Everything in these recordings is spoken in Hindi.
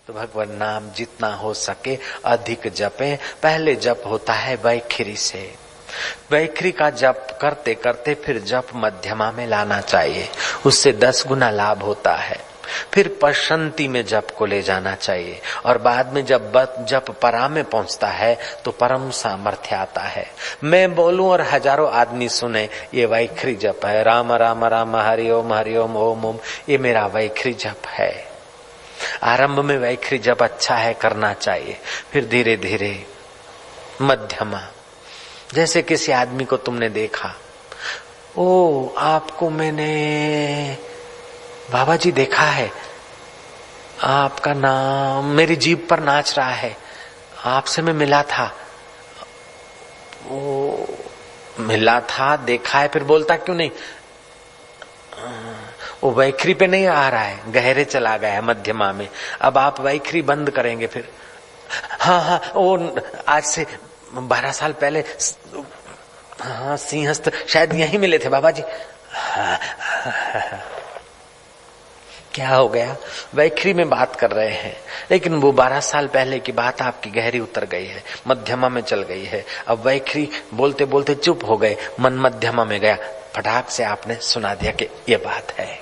तो भगवान नाम जितना हो सके अधिक जपें। पहले जप होता है वैखरी से। वैखरी का जप करते करते फिर जप मध्यमा में लाना चाहिए, उससे 10 गुना लाभ होता है। फिर पशंती में जप को ले जाना चाहिए और बाद में जब जप परा में पहुंचता है तो परम सामर्थ्य आता है। मैं बोलूं और हजारों आदमी सुने, ये वैखरी जप है, राम राम राम हरि ओम ओम ओम, ये मेरा वैखरी जप है। आरंभ में वैखरी जप अच्छा है, करना चाहिए। फिर धीरे धीरे मध्यमा। जैसे किसी आदमी को तुमने देखा, ओ आपको मैंने बाबा जी देखा है, आपका नाम मेरी जीभ पर नाच रहा है, आपसे मैं मिला था। वो मिला था, देखा है, फिर बोलता क्यों नहीं? वो वैखरी पे नहीं आ रहा है, गहरे चला गया है मध्यमा में। अब आप वैखरी बंद करेंगे फिर। हाँ, वो आज से 12 साल पहले, हाँ सिंहस्थ शायद यहीं मिले थे बाबा जी। क्या हो गया? वैखरी में बात कर रहे हैं, लेकिन वो 12 साल पहले की बात आपकी गहरी उतर गई है, मध्यमा में चल गई है। अब वैखरी बोलते बोलते चुप हो गए, मन मध्यमा में गया, फटाक से आपने सुना दिया कि ये बात है।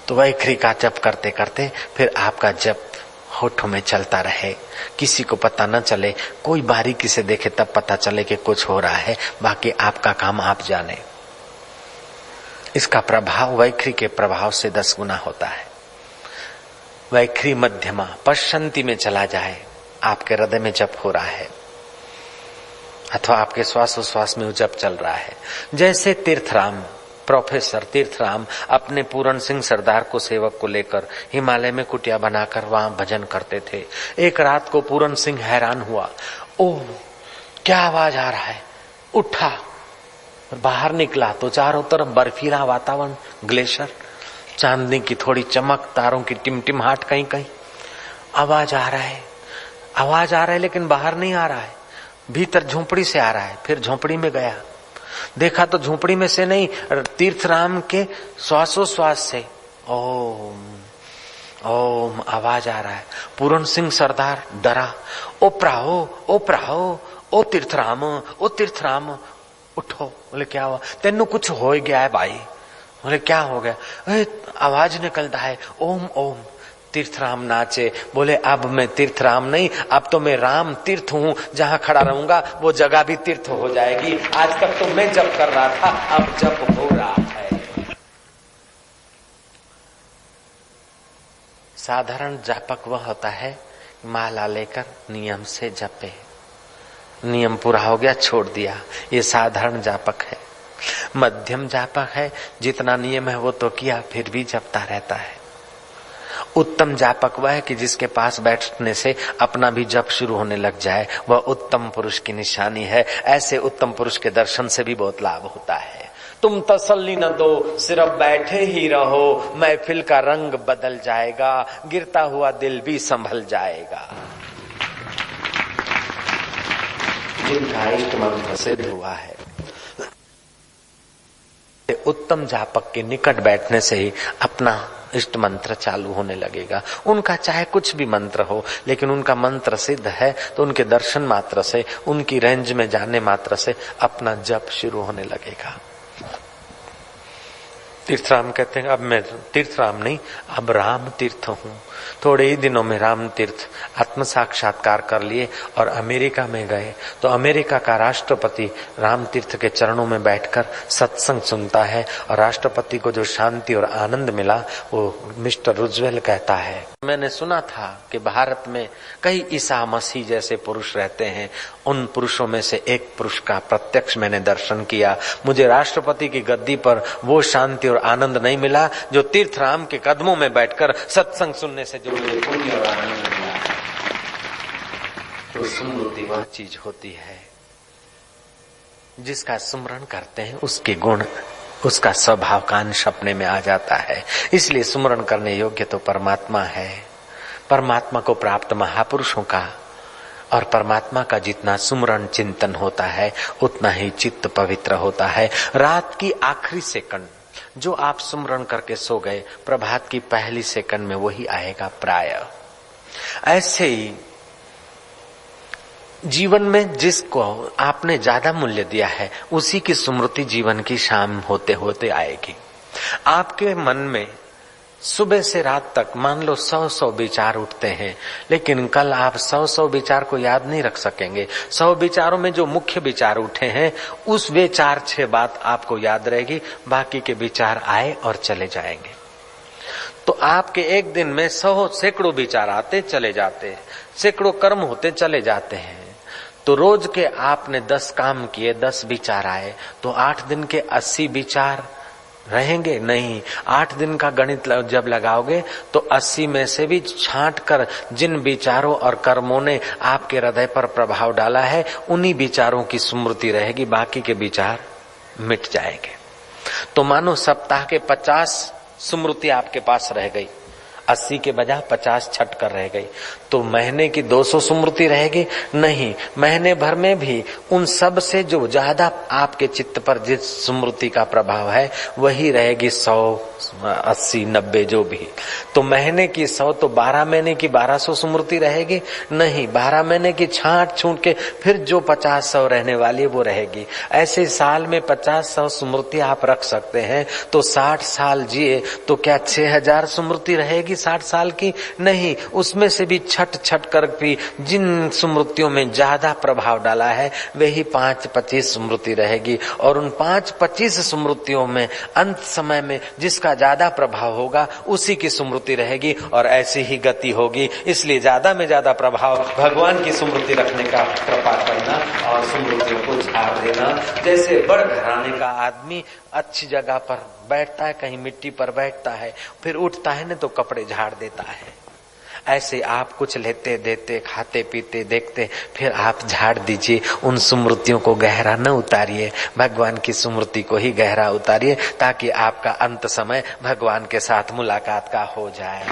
तो वैखरी का जप करते करते फिर आपका जप होठों में चलता रहे, किसी को पता न चले, कोई बारीकी से देखे तब पता चले कि कुछ हो रहा है, बाकी आपका काम आप जाने। इसका प्रभाव वैखरी के प्रभाव से 10 गुना होता है। वैखरी मध्यमा पश्चंती में चला जाए, आपके हृदय में जप हो रहा है अथवा आपके श्वासोश्वास में जप चल रहा है। जैसे तीर्थराम, प्रोफेसर तीर्थराम अपने पूरन सिंह सरदार को सेवक को लेकर हिमालय में कुटिया बनाकर वहां भजन करते थे। एक रात को पूरन सिंह हैरान हुआ, ओह क्या आवाज आ रहा है। उठा, बाहर निकला तो चारों तरफ बर्फीला वातावरण, ग्लेशियर, चांदनी की थोड़ी चमक, तारों की टिमटिमाहट, कहीं कहीं आवाज आ रहा है। आवाज आ रहा है लेकिन बाहर नहीं आ रहा है, भीतर झोंपड़ी से आ रहा है। फिर झोंपड़ी में गया, देखा तो झोंपड़ी में से नहीं, तीर्थराम के श्वासोश्वास से ओम ओम आवाज आ रहा है। पूरन सिंह सरदार डरा, ओ तीर्थराम उठो। बोले क्या हुआ? तेनू कुछ हो गया है भाई। बोले क्या हो गया? आवाज निकलता है ओम ओम। तीर्थराम नाचे, बोले अब मैं तीर्थराम नहीं, अब तो मैं राम तीर्थ हूँ, जहाँ खड़ा रहूंगा वो जगह भी तीर्थ हो जाएगी। आज तक तो मैं जप कर रहा था, अब जप हो रहा है। साधारण जापक वह होता है माला लेकर नियम से जपे, नियम पूरा हो गया छोड़ दिया, ये साधारण जापक है। मध्यम जापक है, जितना नियम है वो तो किया, फिर भी जपता रहता है। उत्तम जापक वह है कि जिसके पास बैठने से अपना भी जप शुरू होने लग जाए, वह उत्तम पुरुष की निशानी है। ऐसे उत्तम पुरुष के दर्शन से भी बहुत लाभ होता है। तुम तसल्ली न दो, सिर्फ बैठे ही रहो, महफिल का रंग बदल जाएगा, गिरता हुआ दिल भी संभल जाएगा। जिनका इष्ट मंत्र सिद्ध हुआ है, उत्तम जापक के निकट बैठने से ही अपना इष्ट मंत्र चालू होने लगेगा। उनका चाहे कुछ भी मंत्र हो, लेकिन उनका मंत्र सिद्ध है तो उनके दर्शन मात्र से, उनकी रेंज में जाने मात्र से अपना जप शुरू होने लगेगा। तीर्थराम कहते हैं अब मैं तीर्थराम नहीं, अब राम तीर्थ हूँ। थोड़े ही दिनों में राम तीर्थ आत्म साक्षात्कार कर लिए और अमेरिका में गए तो अमेरिका का राष्ट्रपति राम तीर्थ के चरणों में बैठकर सत्संग सुनता है और राष्ट्रपति को जो शांति और आनंद मिला वो मिस्टर रूजवेल कहता है, मैंने सुना था कि भारत में कई ईसा मसीह जैसे पुरुष रहते हैं, उन पुरुषों में से एक पुरुष का प्रत्यक्ष मैंने दर्शन किया। मुझे राष्ट्रपति की गद्दी पर वो शांति और आनंद नहीं मिला जो तीर्थराम के कदमों में बैठकर सत्संग सुनने से जो मुझे पुण्य और आनंद मिला। तो स्मृति वह चीज होती है जिसका स्मरण करते हैं, उसके गुण, उसका स्वभाव का अंश अपने में आ जाता है। इसलिए स्मरण करने योग्य तो परमात्मा है। परमात्मा को प्राप्त महापुरुषों का और परमात्मा का जितना सुमरण चिंतन होता है उतना ही चित्त पवित्र होता है। रात की आखिरी सेकंड जो आप सुमरण करके सो गए, प्रभात की पहली सेकंड में वही आएगा प्राय। ऐसे ही जीवन में जिसको आपने ज्यादा मूल्य दिया है, उसी की स्मृति जीवन की शाम होते होते आएगी। आपके मन में सुबह से रात तक मान लो 100 विचार उठते हैं, लेकिन कल आप 100 विचार को याद नहीं रख सकेंगे। 100 विचारों में जो मुख्य विचार उठे हैं, उस वे 4-6 बात आपको याद रहेगी, बाकी के विचार आए और चले जाएंगे। तो आपके एक दिन में 100 सैकड़ों विचार आते चले जाते हैं, सैकड़ों कर्म होते चले जाते हैं। तो रोज के आपने 10 काम किए, 10 विचार आए, तो 8 दिन के 80 विचार रहेंगे? नहीं। 8 दिन का गणित जब लगाओगे तो 80 में से भी छांट कर जिन विचारों और कर्मों ने आपके हृदय पर प्रभाव डाला है, उन्हीं विचारों की स्मृति रहेगी, बाकी के विचार मिट जाएंगे। तो मानो सप्ताह के 50 स्मृति आपके पास रह गई, 80 के बजाय 50 छट कर रह गई, तो महीने की 200 स्मृति रहेगी? नहीं, महीने भर में भी उन सब से जो ज्यादा आपके चित्त पर जिस स्मृति का प्रभाव है वही रहेगी 100, 80, 90 जो भी। तो महीने की 100 तो 12 महीने की 1200 स्मृति रहेगी? नहीं, 12 महीने की छांट छूट के फिर जो 50-100 रहने वाली वो रहेगी। ऐसे साल में 50-100 स्मृति आप रख सकते हैं, तो 60 साल जिए तो क्या 6000 स्मृति रहेगी 60 साल की? नहीं, उसमें से भी छट कर भी जिन स्मृतियों में ज्यादा प्रभाव डाला है वही 5-25 स्मृति रहेगी, और उन 5-25 स्मृतियों में अंत समय में जिसका ज्यादा प्रभाव होगा उसी की स्मृति रहेगी, और ऐसी ही गति होगी। इसलिए ज्यादा में ज्यादा प्रभाव भगवान की स्मृति रखने का कृपा करना और स्मृतियों को झाड़ देना। जैसे बड़ घराने का आदमी अच्छी जगह पर बैठता है, कहीं मिट्टी पर बैठता है, फिर उठता है न तो कपड़े झाड़ देता है, ऐसे आप कुछ लेते देते, खाते पीते देखते, फिर आप झाड़ दीजिए। उन स्मृतियों को गहरा न उतारिए, भगवान की स्मृति को ही गहरा उतारिए, ताकि आपका अंत समय भगवान के साथ मुलाकात का हो जाए।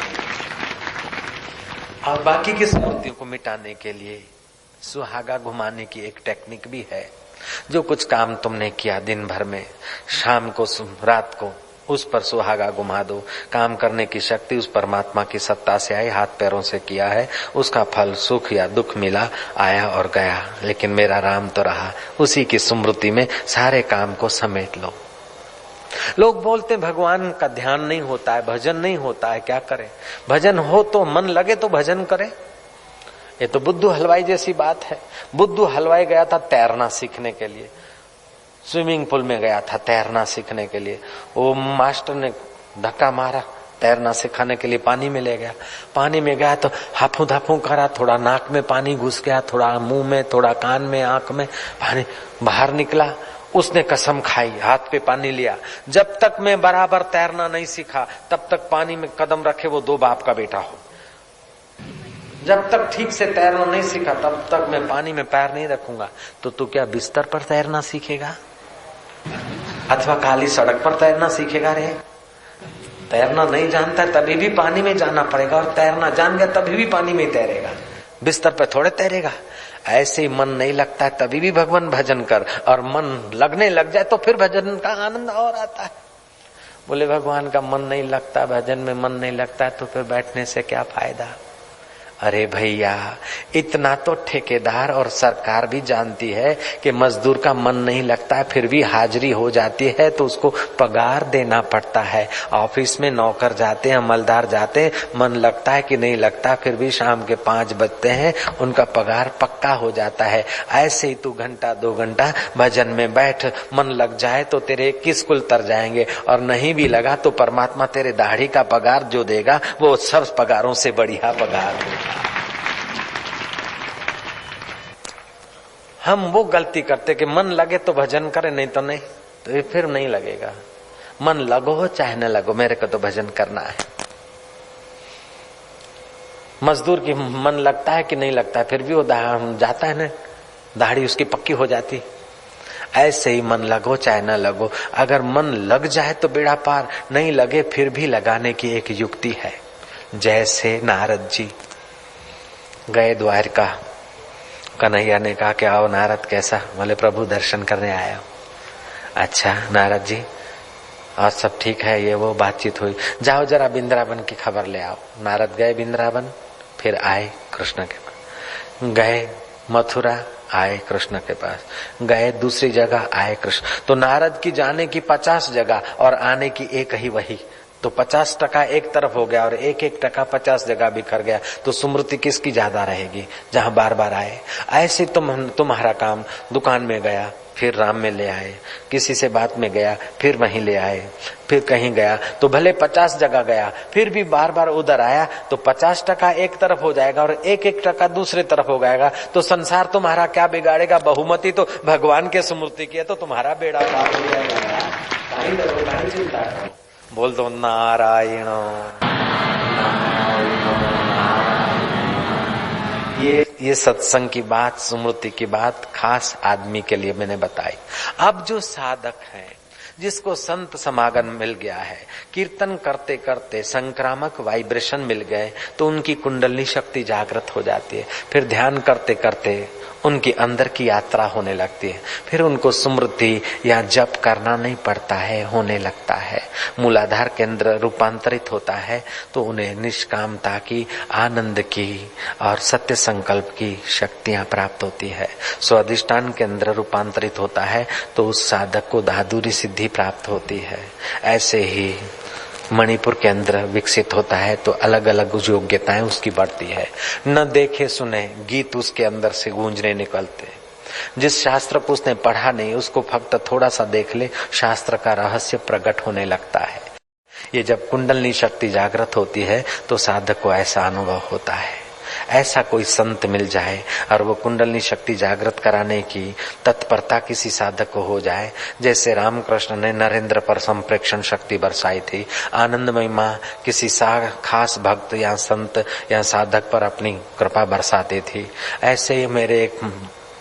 और बाकी की स्मृतियों को मिटाने के लिए सुहागा घुमाने की एक टेक्निक भी है। जो कुछ काम तुमने किया दिन भर में, शाम को रात को उस पर सुहागा घुमा दो। काम करने की शक्ति उस परमात्मा की सत्ता से आई, हाथ पैरों से किया है, उसका फल सुख या दुख मिला, आया और गया, लेकिन मेरा राम तो रहा। उसी की स्मृति में सारे काम को समेट लो। लोग बोलते भगवान का ध्यान नहीं होता है, भजन नहीं होता है, क्या करें? भजन हो तो मन लगे तो भजन करे। ये तो बुद्धू हलवाई जैसी बात है। बुद्धू हलवाई गया था तैरना सीखने के लिए, स्विमिंग पूल में गया था तैरना सीखने के लिए। वो मास्टर ने धक्का मारा, तैरना सिखाने के लिए पानी में ले गया। पानी में गया तो हाफू धाफू करा, थोड़ा नाक में पानी घुस गया, थोड़ा मुंह में, थोड़ा कान में, आंख में पानी बाहर निकला। उसने कसम खाई, हाथ पे पानी लिया, जब तक मैं बराबर तैरना नहीं सीखा तब तक पानी में कदम रखे वो 2 बाप का बेटा हो। जब तक ठीक से तैरना नहीं सीखा तब तक मैं पानी में पैर नहीं रखूंगा। तो तू क्या बिस्तर पर तैरना सीखेगा अथवा काली सड़क पर तैरना सीखेगा? रे तैरना नहीं जानता तभी भी पानी में जाना पड़ेगा, और तैरना जान गया तभी भी पानी में तैरेगा, बिस्तर पर थोड़े तैरेगा। ऐसे ही मन नहीं लगता है तभी भी भगवान भजन कर, और मन लगने लग जाए तो फिर भजन का आनंद और आता है। बोले भगवान का मन नहीं लगता, भजन में मन नहीं लगता है, तो फिर बैठने से क्या फायदा? अरे भैया, इतना तो ठेकेदार और सरकार भी जानती है कि मजदूर का मन नहीं लगता है, फिर भी हाजिरी हो जाती है तो उसको पगार देना पड़ता है। ऑफिस में नौकर जाते हैं, अमलदार जाते हैं, मन लगता है कि नहीं लगता, फिर भी शाम के 5 बजते हैं, उनका पगार पक्का हो जाता है। ऐसे ही तू घंटा 2 घंटा भजन में बैठ, मन लग जाए तो तेरे 21 कुल तर जाएंगे, और नहीं भी लगा तो परमात्मा तेरे दाढ़ी का पगार जो देगा वो सब पगारों से बढ़िया पगार होगा। हम वो गलती करते कि मन लगे तो भजन करे, नहीं तो नहीं, तो ये फिर नहीं लगेगा। मन लगो चाहे न लगो, मेरे को तो भजन करना है। मजदूर की मन लगता है कि नहीं लगता है, फिर भी वो जाता है ना, दाढ़ी उसकी पक्की हो जाती। ऐसे ही मन लगो चाहे न लगो, अगर मन लग जाए तो बेड़ा पार, नहीं लगे फिर भी लगाने की एक युक्ति है। जैसे नारद जी गए द्वारका, कन्हैया ने कहा कि आओ नारद, कैसा? बोले प्रभु दर्शन करने आया हूं। अच्छा नारद जी, और सब ठीक है, ये वो बातचीत हुई। जाओ जरा वृंदावन की खबर ले आओ। नारद गए वृंदावन, फिर आए कृष्ण के पास, गए मथुरा, आए कृष्ण के पास, गए दूसरी जगह, आए कृष्ण। तो नारद की जाने की 50 जगह और आने की एक ही वही, तो 50% एक तरफ हो गया और 1-1% 50 जगह बिखर गया। तो स्मृति किसकी ज्यादा रहेगी? जहां बार बार आए। ऐसे तुम्हारा काम, दुकान में गया फिर राम में ले आए, किसी से बात में गया फिर वहीं ले आए, फिर कहीं गया तो भले 50 जगह गया, फिर भी बार बार उधर आया तो 50% एक तरफ हो जाएगा और 1-1% दूसरे तरफ हो जाएगा। तो संसार तुम्हारा क्या बिगाड़ेगा? बहुमति तो भगवान के स्मृति की है, तो तुम्हारा बेड़ा पार हो जाएगा। बोल दो नारायण। ये सत्संग की बात, स्मृति की बात खास आदमी के लिए मैंने बताई। अब जो साधक है, जिसको संत समागम मिल गया है, कीर्तन करते करते संक्रामक वाइब्रेशन मिल गए, तो उनकी कुंडली शक्ति जागृत हो जाती है। फिर ध्यान करते करते उनकी अंदर की यात्रा होने लगती है। फिर उनको स्मृति या जप करना नहीं पड़ता है, होने लगता है। मूलाधार केंद्र रूपांतरित होता है तो उन्हें निष्कामता की, आनंद की और सत्य संकल्प की शक्तियां प्राप्त होती है। स्वाधिष्ठान केंद्र रूपांतरित होता है तो उस साधक को दादुरी सिद्धि प्राप्त होती है। ऐसे ही मणिपुर केंद्र विकसित होता है तो अलग अलग योग्यताएं उसकी बढ़ती है। न देखे सुने गीत उसके अंदर से गूंजने निकलते। जिस शास्त्र को उसने पढ़ा नहीं, उसको फक्त थोड़ा सा देख ले, शास्त्र का रहस्य प्रकट होने लगता है। ये जब कुंडलनी शक्ति जागृत होती है तो साधक को ऐसा अनुभव होता है। ऐसा कोई संत मिल जाए और वो कुंडलनी शक्ति जागृत कराने की तत्परता किसी साधक को हो जाए, जैसे रामकृष्ण ने नरेंद्र पर संप्रेक्षण शक्ति बरसाई थी, आनंदमयी माँ किसी खास भक्त या संत या साधक पर अपनी कृपा बरसाती थी, ऐसे ही मेरे एक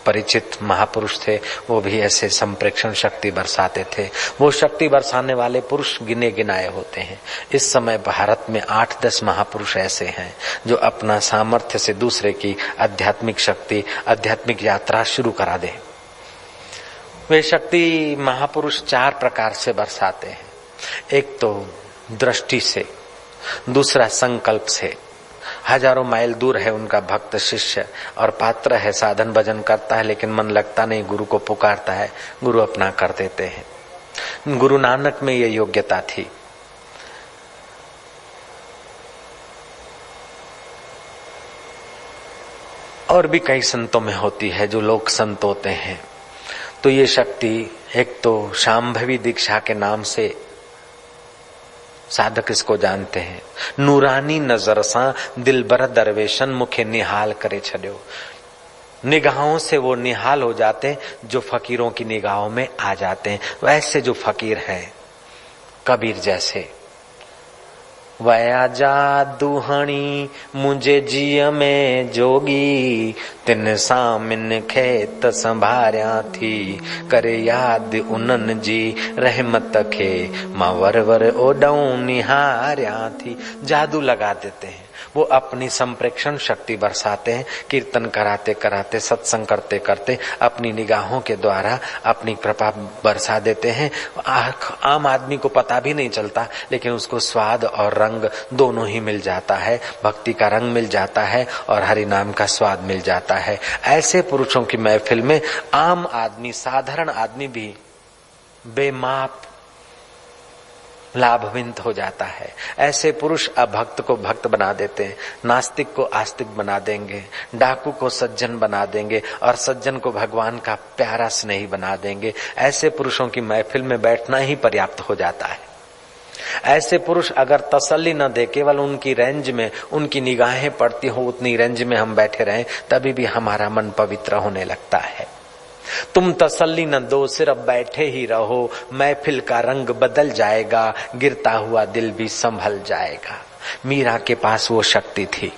परिचित महापुरुष थे, वो भी ऐसे संप्रेक्षण शक्ति बरसाते थे। वो शक्ति बरसाने वाले पुरुष गिने गिनाए होते हैं। इस समय भारत में 8-10 महापुरुष ऐसे हैं जो अपना सामर्थ्य से दूसरे की आध्यात्मिक शक्ति, आध्यात्मिक यात्रा शुरू करा दे। वे शक्ति महापुरुष 4 प्रकार से बरसाते हैं। एक तो दृष्टि से, दूसरा संकल्प से। हजारों माइल दूर है उनका भक्त शिष्य और पात्र है, साधन भजन करता है लेकिन मन लगता नहीं, गुरु को पुकारता है, गुरु अपना कर देते हैं। गुरु नानक में ये योग्यता थी। और भी कई संतों में होती है जो लोक संत होते हैं। तो ये शक्ति एक तो शांभवी दीक्षा के नाम से साधक इसको जानते हैं। नूरानी नजर सा दिलबर दरवेशन मुखे निहाल करे छड़ियो। निगाहों से वो निहाल हो जाते जो फकीरों की निगाहों में आ जाते हैं। वैसे जो फकीर हैं, कबीर जैसे, वया जादूहणी मुझे जिय में जोगी, तिन सामिन खेत संभारिया थी, करे याद उनन जी रहमत खे, मां वर वर ओडऊ निहारिया थी। जादू लगा देते हैं, वो अपनी संप्रेक्षण शक्ति बरसाते हैं। कीर्तन कराते कराते, सत्संग करते करते अपनी निगाहों के द्वारा अपनी कृपा बरसा देते हैं। आम आदमी को पता भी नहीं चलता, लेकिन उसको स्वाद और रंग दोनों ही मिल जाता है। भक्ति का रंग मिल जाता है और हरि नाम का स्वाद मिल जाता है। ऐसे पुरुषों की महफिल में आम आदमी, साधारण आदमी भी बेमाप लाभविंत हो जाता है। ऐसे पुरुष अभक्त को भक्त बना देते हैं, नास्तिक को आस्तिक बना देंगे, डाकू को सज्जन बना देंगे और सज्जन को भगवान का प्यारा स्नेही बना देंगे। ऐसे पुरुषों की महफिल में बैठना ही पर्याप्त हो जाता है। ऐसे पुरुष अगर तसल्ली न दे, केवल उनकी रेंज में उनकी निगाहें पड़ती हो, उतनी रेंज में हम बैठे रहें, तभी भी हमारा मन पवित्र होने लगता है। तुम तसल्ली न दो, सिर्फ बैठे ही रहो, महफिल का रंग बदल जाएगा, गिरता हुआ दिल भी संभल जाएगा। मीरा के पास वो शक्ति थी।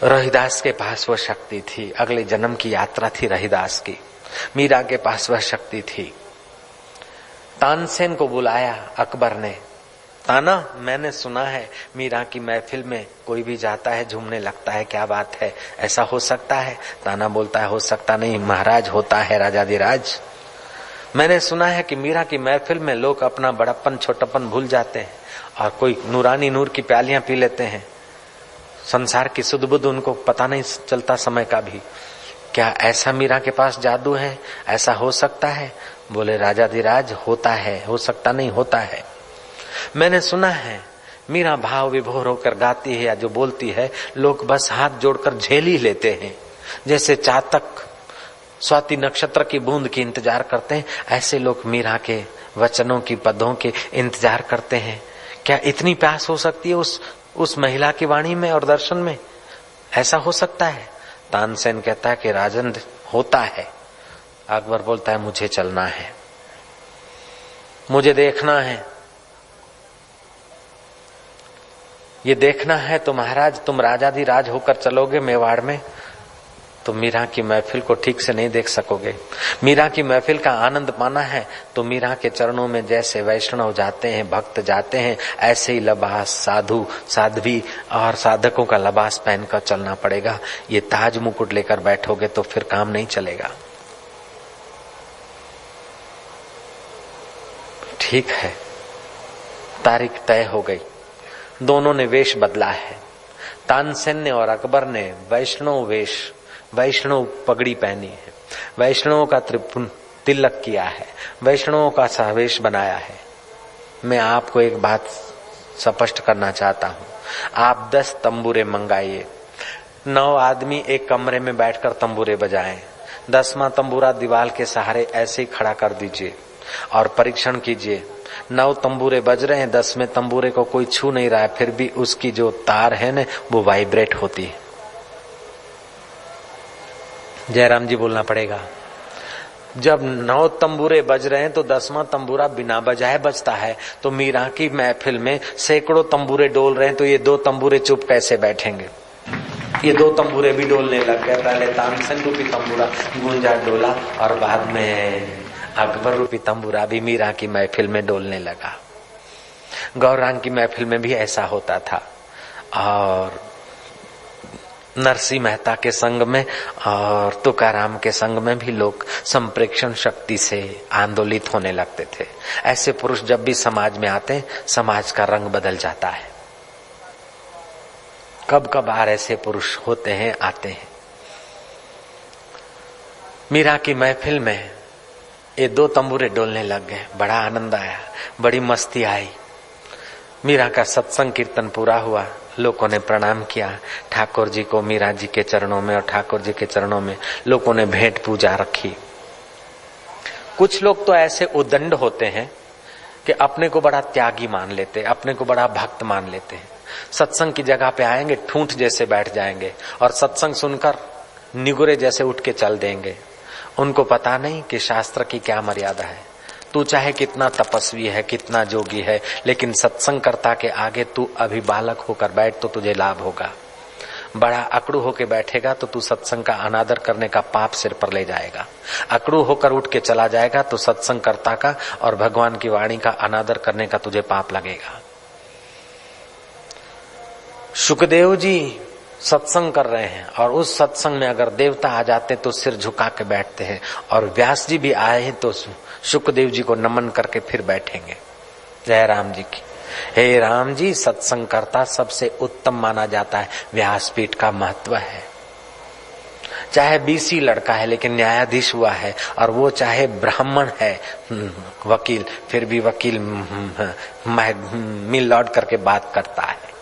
रहीदास के पास वो शक्ति थी। अगले जन्म की यात्रा थी रहीदास की। मीरा के पास वह शक्ति थी। तानसेन को बुलाया अकबर ने। ताना, मैंने सुना है मीरा की महफिल में कोई भी जाता है झूमने लगता है, क्या बात है, ऐसा हो सकता है? ताना बोलता है हो सकता नहीं महाराज, होता है राजाधिराज। मैंने सुना है कि मीरा की महफिल में लोग अपना बड़प्पन छोटापन भूल जाते हैं और कोई नूरानी नूर की प्यालियां पी लेते हैं। संसार की सुध बुध उनको पता नहीं चलता समय का भी। क्या ऐसा मीरा के पास जादू है? ऐसा हो सकता है? बोले राजाधिराज होता है, हो सकता नहीं, होता है। मैंने सुना है मीरा भाव विभोर होकर गाती है या जो बोलती है, लोग बस हाथ जोड़कर झेल ही लेते हैं। जैसे चातक स्वाति नक्षत्र की बूंद की इंतजार करते हैं, ऐसे लोग मीरा के वचनों की पदों के इंतजार करते हैं। क्या इतनी प्यास हो सकती है उस महिला की वाणी में और दर्शन में? ऐसा हो सकता है? तानसेन कहता है कि राजन होता है। अकबर बोलता है मुझे चलना है, मुझे देखना है। ये देखना है तो महाराज तुम राजाधिराज होकर चलोगे मेवाड़ में तो मीरा की महफिल को ठीक से नहीं देख सकोगे। मीरा की महफिल का आनंद पाना है तो मीरा के चरणों में जैसे वैष्णव जाते हैं, भक्त जाते हैं, ऐसे ही लबास साधु साध्वी और साधकों का लबास पहनकर चलना पड़ेगा। ये ताज मुकुट लेकर बैठोगे तो फिर काम नहीं चलेगा। ठीक है, तारीख तय हो गई। दोनों ने वेश बदला है। तानसेन ने और अकबर ने वैष्णव वेश, वैष्णव पगड़ी पहनी है, वैष्णवों का तिलक किया है, वैष्णवों का सहवेश बनाया है। मैं आपको एक बात स्पष्ट करना चाहता हूं। आप 10 तंबूरे मंगाइए, 9 आदमी एक कमरे में बैठकर तंबूरे बजाएं। 10वां तंबूरा दीवार के सहारे ऐसे ही खड़ा कर दीजिए और परीक्षण कीजिए। 9 तंबूरे बज रहे हैं, 10वें तंबूरे को कोई छू नहीं रहा है, फिर भी उसकी जो तार है ना वो वाइब्रेट होती है। जयराम जी बोलना पड़ेगा। जब 9 तंबूरे बज रहे हैं तो 10वां तंबूरा बिना बजाए बजता है। तो मीरा की महफिल में सैकड़ों तंबूरे डोल रहे हैं तो ये 2 तंबूरे चुप कैसे बैठेंगे? ये 2 तंबूरे भी डोलने लग गए। पहले तानसेन रूपी तंबूरा गूंजा डोला और बाद में अकबर रूपी तंबूरा भी मीरा की महफिल में डोलने लगा। गौरांग की महफिल में भी ऐसा होता था और नरसिंह मेहता के संग में और तुकाराम के संग में भी लोग संप्रेक्षण शक्ति से आंदोलित होने लगते थे। ऐसे पुरुष जब भी समाज में आते हैं, समाज का रंग बदल जाता है। कब कभार ऐसे पुरुष होते हैं, आते हैं। मीरा की महफिल में ये 2 तंबूरे डोलने लग गए। बड़ा आनंद आया, बड़ी मस्ती आई। मीरा का सत्संग कीर्तन पूरा हुआ। लोगों ने प्रणाम किया ठाकुर जी को, मीरा जी के चरणों में, और ठाकुर जी के चरणों में लोगों ने भेंट पूजा रखी। कुछ लोग तो ऐसे उदंड होते हैं कि अपने को बड़ा त्यागी मान लेते, अपने को बड़ा भक्त मान लेते हैं। सत्संग की जगह पे आएंगे, ठूंठ जैसे बैठ जाएंगे और सत्संग सुनकर निगुरे जैसे उठ के चल देंगे। उनको पता नहीं कि शास्त्र की क्या मर्यादा है। तू चाहे कितना तपस्वी है, कितना जोगी है, लेकिन सत्संगकर्ता के आगे तू अभी बालक होकर बैठ तो तुझे लाभ होगा। बड़ा अकड़ू होकर बैठेगा तो तू सत्संग का अनादर करने का पाप सिर पर ले जाएगा। अकड़ू होकर उठ के चला जाएगा तो सत्संगकर्ता का और भगवान की वाणी का अनादर करने का तुझे पाप लगेगा। सुखदेव जी सत्संग कर रहे हैं और उस सत्संग में अगर देवता आ जाते तो सिर झुका के बैठते हैं, और व्यास जी भी आए हैं तो सुखदेव जी को नमन करके फिर बैठेंगे। जय राम जी की। हे राम जी, सत्संग करता सबसे उत्तम माना जाता है। व्यासपीठ का महत्व है। चाहे बीसी लड़का है लेकिन न्यायाधीश हुआ है, और वो चाहे ब्राह्मण है वकील, फिर भी वकील मिल लौट करके बात करता है।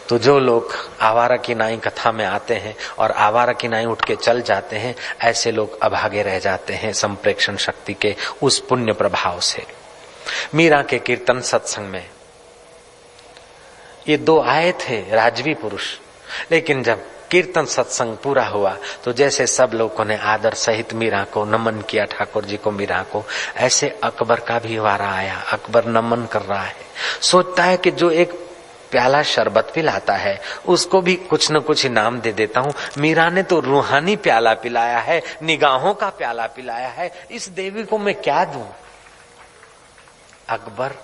तो जो लोग आवारा की नाई कथा में आते हैं और आवारा की नाई उठ के चल जाते हैं, ऐसे लोग अभागे रह जाते हैं संप्रेक्षण शक्ति के उस पुण्य प्रभाव से। मीरा के कीर्तन सत्संग में ये 2 आए थे राजवी पुरुष, लेकिन जब कीर्तन सत्संग पूरा हुआ तो जैसे सब लोगों ने आदर सहित मीरा को नमन किया, ठाकुर जी को, मीरा को, ऐसे अकबर का भी वारा आया। अकबर नमन कर रहा है, सोचता है कि जो एक प्याला शरबत पिलाता है उसको भी कुछ न कुछ इनाम दे देता हूँ। मीरा ने तो रूहानी प्याला पिलाया है, निगाहों का प्याला पिलाया है, इस देवी को मैं क्या दूं? अकबर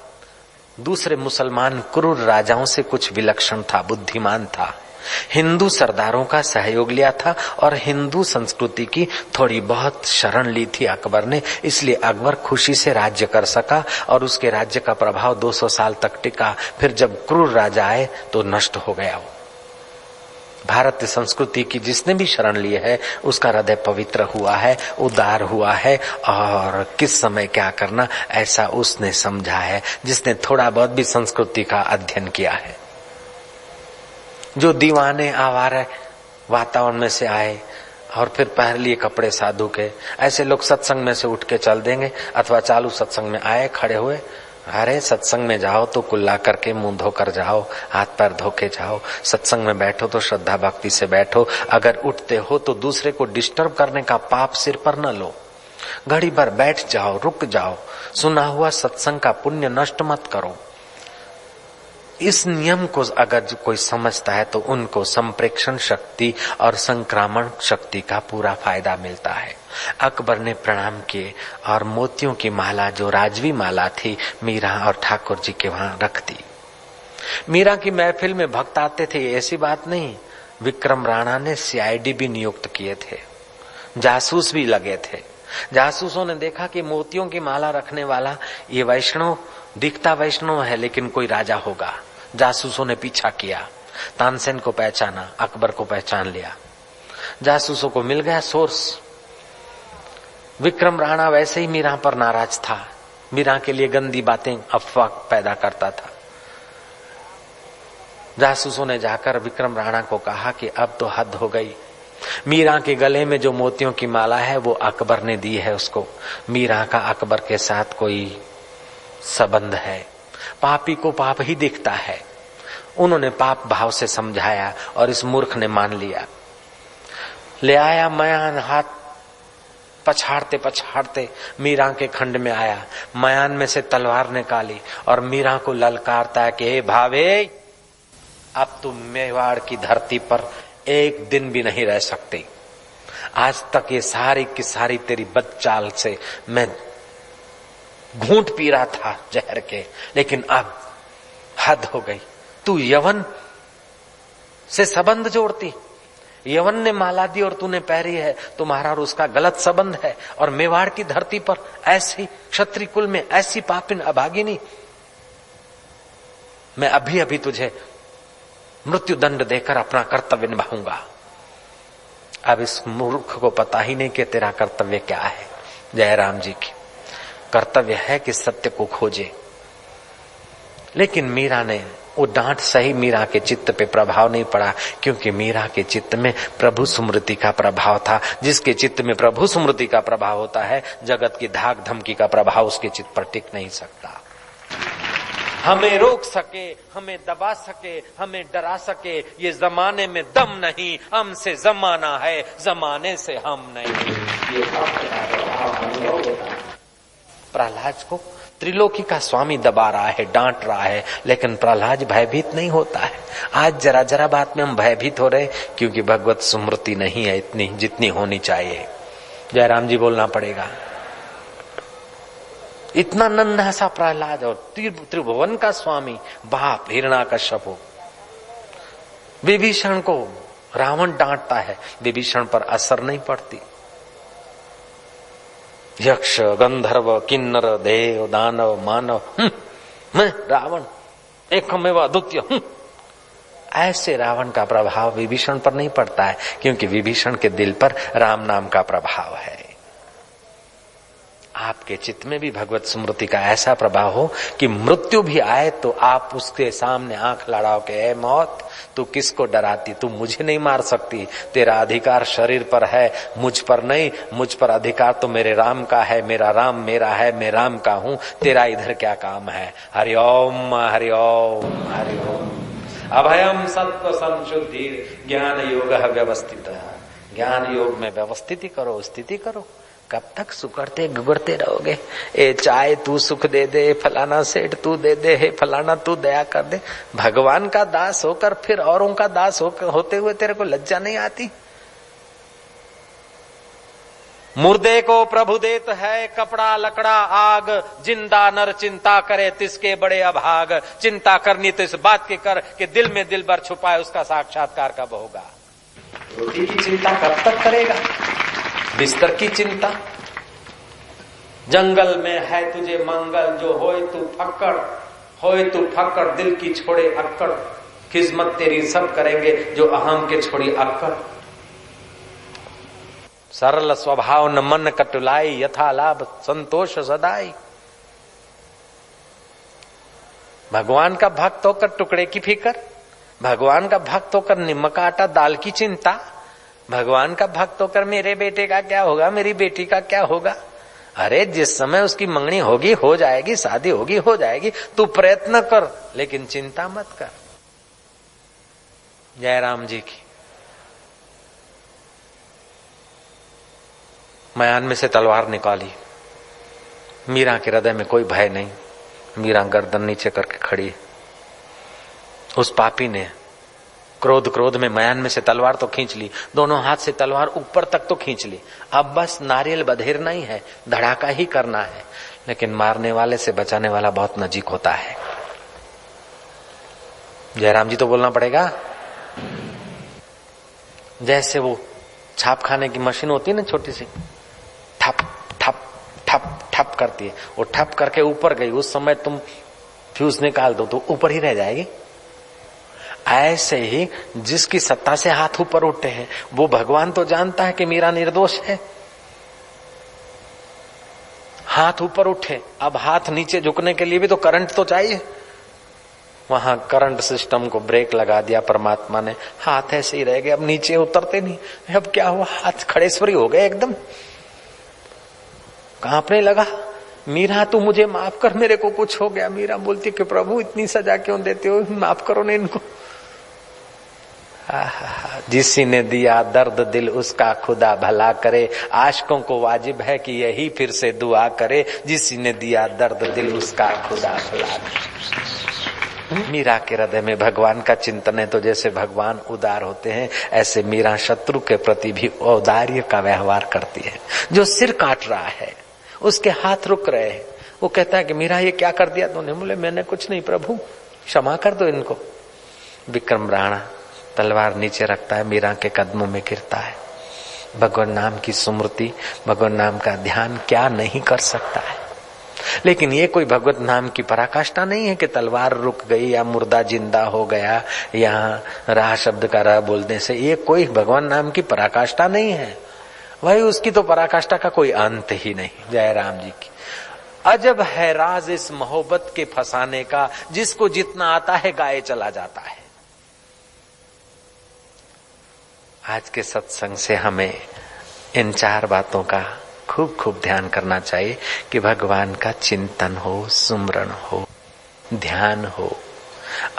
दूसरे मुसलमान क्रूर राजाओं से कुछ विलक्षण था, बुद्धिमान था। हिंदू सरदारों का सहयोग लिया था और हिंदू संस्कृति की थोड़ी बहुत शरण ली थी अकबर ने, इसलिए अकबर खुशी से राज्य कर सका और उसके राज्य का प्रभाव 200 साल तक टिका। फिर जब क्रूर राजा आए तो नष्ट हो गया वो। भारतीय संस्कृति की जिसने भी शरण ली है उसका हृदय पवित्र हुआ है, उदार हुआ है और किस समय क्या करना ऐसा उसने समझा है, जिसने थोड़ा बहुत भी संस्कृति का अध्ययन किया है। जो दीवाने आवारा वातावरण में से आए और फिर पहन लिए कपड़े साधु के, ऐसे लोग सत्संग में से उठ के चल देंगे अथवा चालू सत्संग में आए खड़े हुए, अरे सत्संग में जाओ तो कुल्ला करके मुंह धोकर जाओ, हाथ पैर धो के जाओ, सत्संग में बैठो तो श्रद्धा भक्ति से बैठो, अगर उठते हो तो दूसरे को डिस्टर्ब करने का पाप सिर पर न लो, घड़ी भर बैठ जाओ, रुक जाओ, सुना हुआ सत्संग का पुण्य नष्ट मत करो। इस नियम को अगर कोई समझता है तो उनको संप्रेक्षण शक्ति और संक्रामण शक्ति का पूरा फायदा मिलता है। अकबर ने प्रणाम किए और मोतियों की माला जो राजवी माला थी मीरा और ठाकुर जी के वहां रख दी। मीरा की महफिल में भक्त आते थे, ऐसी बात नहीं। विक्रम राणा ने सीआईडी भी नियुक्त किए थे, जासूस भी लगे थे। जासूसों ने देखा कि मोतियों की माला रखने वाला ये वैष्णव दिखता वैष्णव है लेकिन कोई राजा होगा। जासूसों ने पीछा किया, तानसेन को पहचाना, अकबर को पहचान लिया, जासूसों को मिल गया सोर्स। विक्रम राणा वैसे ही मीरा पर नाराज था, मीरा के लिए गंदी बातें अफवाह पैदा करता था। जासूसों ने जाकर विक्रम राणा को कहा कि अब तो हद हो गई, मीरा के गले में जो मोतियों की माला है वो अकबर ने दी है उसको, मीरा का अकबर के साथ कोई संबंध है, पापी को पाप ही दिखता है। उन्होंने पाप भाव से समझाया और इस मूर्ख ने मान लिया। ले आया मयान, हाथ पछाड़ते पछाड़ते मीरा के खंड में आया, मयान में से तलवार निकाली और मीरा को ललकारता है कि हे भावे, अब तुम मेवाड़ की धरती पर एक दिन भी नहीं रह सकते। आज तक ये सारी की सारी तेरी बदचाल से मैं घूंट पी रहा था जहर के, लेकिन अब हद हो गई। तू यवन से संबंध जोड़ती, यवन ने माला दी और तूने पहरी है, तुम्हारा और उसका गलत संबंध है। और मेवाड़ की धरती पर ऐसी क्षत्रिय कुल में ऐसी पापिन अभागिनी, मैं अभी अभी तुझे मृत्यु दंड देकर अपना कर्तव्य निभाऊंगा। अब इस मूर्ख को पता ही नहीं कि तेरा कर्तव्य क्या है। जयराम जी की कर्तव्य है कि सत्य को खोजे, लेकिन मीरा ने वो डांट सही मीरा के चित्त पे प्रभाव नहीं पड़ा, क्योंकि मीरा के चित्त में प्रभु स्मृति का प्रभाव था। जिसके चित्त में प्रभु स्मृति का प्रभाव होता है, जगत की धाक धमकी का प्रभाव उसके चित्त पर टिक नहीं सकता। हमें रोक सके, हमें दबा सके, हमें डरा सके, ये जमाने में दम नहीं, हमसे जमाना है, जमाने से हम नहीं। प्रहलाद को त्रिलोकी का स्वामी दबा रहा है, डांट रहा है, लेकिन प्रहलाद भयभीत नहीं होता है। आज जरा जरा बात में हम भयभीत हो रहे क्योंकि भगवत स्मृति नहीं है इतनी जितनी होनी चाहिए। जयराम जी बोलना पड़ेगा। इतना नन्हा सा प्रहलाद और त्रिभुवन का स्वामी बाप हिरण्याकश्यप हो। विभीषण को रावण डांटता है, विभीषण पर असर नहीं पड़ती। यक्ष गंधर्व किन्नर देव दानव मानव, मैं रावण एकमेव अद्वितीय, ऐसे रावण का प्रभाव विभीषण पर नहीं पड़ता है, क्योंकि विभीषण के दिल पर राम नाम का प्रभाव है। आपके चित्त में भी भगवत स्मृति का ऐसा प्रभाव हो कि मृत्यु भी आए तो आप उसके सामने आंख लड़ाओ के ए मौत, तू किसको डराती, तू मुझे नहीं मार सकती, तेरा अधिकार शरीर पर है, मुझ पर नहीं। मुझ पर अधिकार तो मेरे राम का है, मेरा राम मेरा है, मैं राम का हूं, तेरा इधर क्या काम है। हरिओम हरिओम हरिओम। अभयम सत्व संशुद्धि ज्ञान योग व्यवस्थित। ज्ञान योग में व्यवस्थिति करो, स्थिति करो। कब तक सुकड़ते गुगड़ते रहोगे। ए चाहे तू सुख दे दे, फलाना सेठ तू दे दे, हे फलाना तू दया कर दे। भगवान का दास होकर फिर औरों का दास होते हुए तेरे को लज्जा नहीं आती? मुर्दे को प्रभु देत है कपड़ा लकड़ा आग, जिंदा नर चिंता करे तिसके बड़े अभाग। चिंता करनी तो इस बात की कर कि दिल में दिल भर छुपाए, उसका साक्षात्कार कब होगा। रोटी की चिंता कब तक करेगा, बिस्तर की चिंता। जंगल में है तुझे मंगल, जो होए तू फक्कड़, होए तू फक्कड़ दिल की छोड़े अक्कड़। खिदमत तेरी सब करेंगे जो अहम के छोड़ी अक्कड़। सरल स्वभाव न मन कटुलाई, यथा लाभ संतोष सदाई। भगवान का भक्त होकर टुकड़े की फिक्र, भगवान का भक्त होकर निमक आटा दाल की चिंता, भगवान का भक्त होकर मेरे बेटे का क्या होगा, मेरी बेटी का क्या होगा। अरे जिस समय उसकी मंगनी होगी हो जाएगी, शादी होगी हो जाएगी, तू प्रयत्न कर लेकिन चिंता मत कर। जयराम जी की मयान में से तलवार निकाली, मीरा के हृदय में कोई भय नहीं। मीरा गर्दन नीचे करके खड़ी है। उस पापी ने क्रोध में मयान में से तलवार तो खींच ली, दोनों हाथ से तलवार ऊपर तक तो खींच ली। अब बस नारियल बधेरना ही है, धड़ाका ही करना है। लेकिन मारने वाले से बचाने वाला बहुत नजीक होता है। जयराम जी तो बोलना पड़ेगा। जैसे वो छाप खाने की मशीन होती है ना छोटी सी, ठप ठप ठप ठप करती है, वो ठप करके ऊपर गई, उस समय तुम फ्यूज निकाल दो तो ऊपर ही रह जाएगी। ऐसे ही जिसकी सत्ता से हाथ ऊपर उठे हैं, वो भगवान तो जानता है कि मीरा निर्दोष है। हाथ ऊपर उठे, अब हाथ नीचे झुकने के लिए भी तो करंट तो चाहिए। वहां करंट सिस्टम को ब्रेक लगा दिया परमात्मा ने, हाथ ऐसे ही रह गए, अब नीचे उतरते नहीं। अब क्या हुआ, हाथ खड़ेश्वरी हो गए एकदम, कांपने लगा। मीरा तू मुझे माफ कर, मेरे को कुछ हो गया। मीरा बोलती कि प्रभु इतनी सजा क्यों देते हो, माफ करो ने इनको। जिसने दिया दर्द दिल उसका खुदा भला करे, आशिकों को वाजिब है कि यही फिर से दुआ करे। जिसने दिया दर्द दिल उसका खुदा भला करे। मीरा के हृदय में भगवान का चिंतन है, तो जैसे भगवान उदार होते हैं ऐसे मीरा शत्रु के प्रति भी औदार्य का व्यवहार करती है। जो सिर काट रहा है उसके हाथ रुक रहे हैं, वो कहता है कि मीरा ये क्या कर दिया तूने। बोले मैंने कुछ नहीं प्रभु, क्षमा कर दो इनको। विक्रम राणा तलवार नीचे रखता है, मीरा के कदमों में गिरता है। भगवान नाम की स्मृति, भगवान नाम का ध्यान क्या नहीं कर सकता है। लेकिन ये कोई भगवत नाम की पराकाष्ठा नहीं है कि तलवार रुक गई या मुर्दा जिंदा हो गया या राह शब्द का राह बोलने से। ये कोई भगवान नाम की पराकाष्ठा नहीं है। वही उसकी तो पराकाष्ठा का कोई अंत ही नहीं। जय राम जी की। अजब है राज इस मोहब्बत के फंसाने का, जिसको जितना आता है गाए चला जाता है। आज के सत्संग से हमें इन 4 बातों का खूब खूब ध्यान करना चाहिए कि भगवान का चिंतन हो, सुमरण हो, ध्यान हो,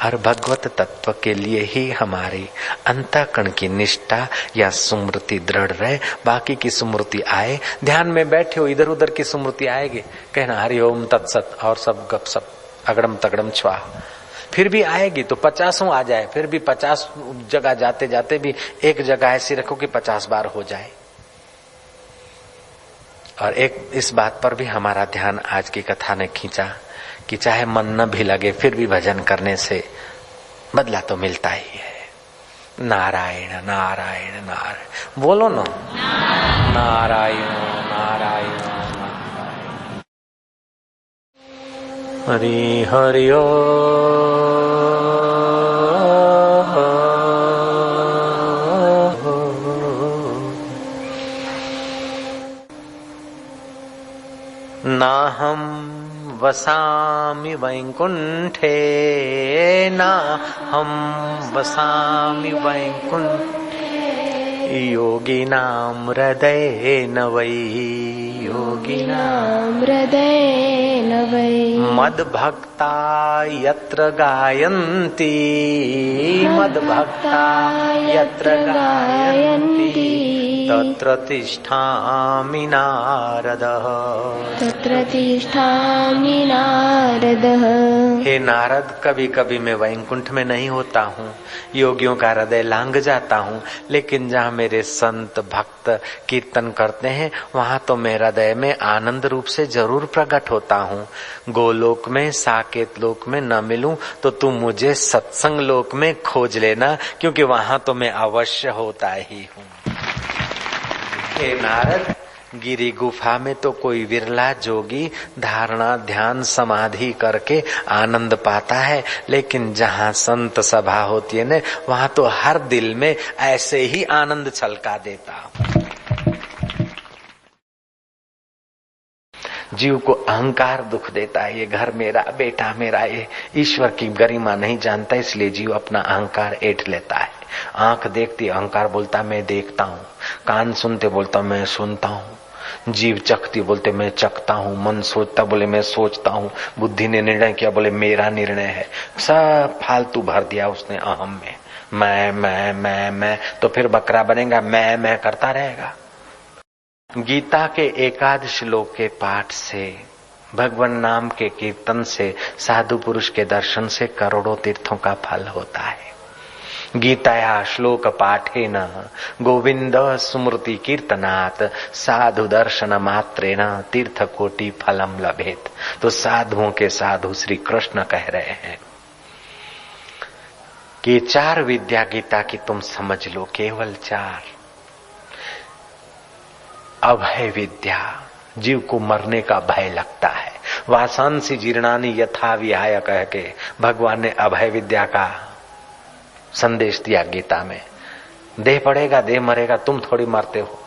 और भगवत तत्व के लिए ही हमारी अंतःकरण की निष्ठा या स्मृति दृढ़ रहे। बाकी की स्मृति आए, ध्यान में बैठे हो इधर उधर की स्मृति आएगी, कहना हरि ओम तत्सत और सब गपसप अगड़म तगड़म छुआ, फिर भी आएगी तो 50 आ जाए, फिर भी 50 जगह जाते जाते भी एक जगह ऐसी रखो कि 50 बार हो जाए। और एक इस बात पर भी हमारा ध्यान आज की कथा ने खींचा कि चाहे मन न भी लगे फिर भी भजन करने से बदला तो मिलता ही है। नारायण नारायण नारायण बोलो ना, नारायण नारायण नारायण। हरि हरि नाहं वसामि वैकुंठे, नाहं वसामि वैकुंठे, योगिनां हृदयेन वै, योगिनां हृदयेन वै, मद्भक्ता यत्र गायन्ति, मद्भक्ता यत्र गायन्ति, तत्र तिष्ठामि नारदः। तत्र तिष्ठामि नारदः। हे नारद, कभी कभी मैं वैकुंठ में नहीं होता हूँ, योगियों का हृदय लांघ जाता हूँ, लेकिन जहाँ मेरे संत भक्त कीर्तन करते हैं वहाँ तो मैं हृदय में आनंद रूप से जरूर प्रकट होता हूँ। गोलोक में, साकेत लोक में न मिलूं तो तुम मुझे सत्संग लोक में खोज लेना, क्योंकि वहाँ तो मैं अवश्य होता ही हूँ। हे नारद, गिरी गुफा में तो कोई विरला जोगी धारणा ध्यान समाधि करके आनंद पाता है, लेकिन जहाँ संत सभा होती है न, वहाँ तो हर दिल में ऐसे ही आनंद छलका देता। जीव को अहंकार दुख देता है, ये घर मेरा, बेटा मेरा, ये ईश्वर की गरिमा नहीं जानता, इसलिए जीव अपना अहंकार ऐंठ लेता है। आंख देखती, अहंकार बोलता मैं देखता हूँ, कान सुनते बोलता मैं सुनता हूँ, जीव चखती बोलते मैं चखता हूँ, मन सोचता बोले मैं सोचता हूँ, बुद्धि ने निर्णय किया बोले मेरा निर्णय है। सब फालतू भर दिया उसने अहम में, मैं तो फिर बकरा बनेगा, मैं करता रहेगा। गीता के एकादश श्लोक के पाठ से, भगवान नाम के कीर्तन से, साधु पुरुष के दर्शन से करोड़ों तीर्थों का फल होता है। गीताया श्लोक पाठेन गोविंद स्मृति कीर्तनात् साधु दर्शन मात्रेण तीर्थ कोटि फलम लभेत। तो साधुओं के साधु श्री कृष्ण कह रहे हैं कि 4 विद्या गीता की तुम समझ लो, केवल 4। अभय विद्या, जीव को मरने का भय लगता है, वासांसी जीर्णानि यथा विहाय कह के भगवान ने अभय विद्या का संदेश दिया गीता में। देह पड़ेगा, देह मरेगा, तुम थोड़ी मरते हो।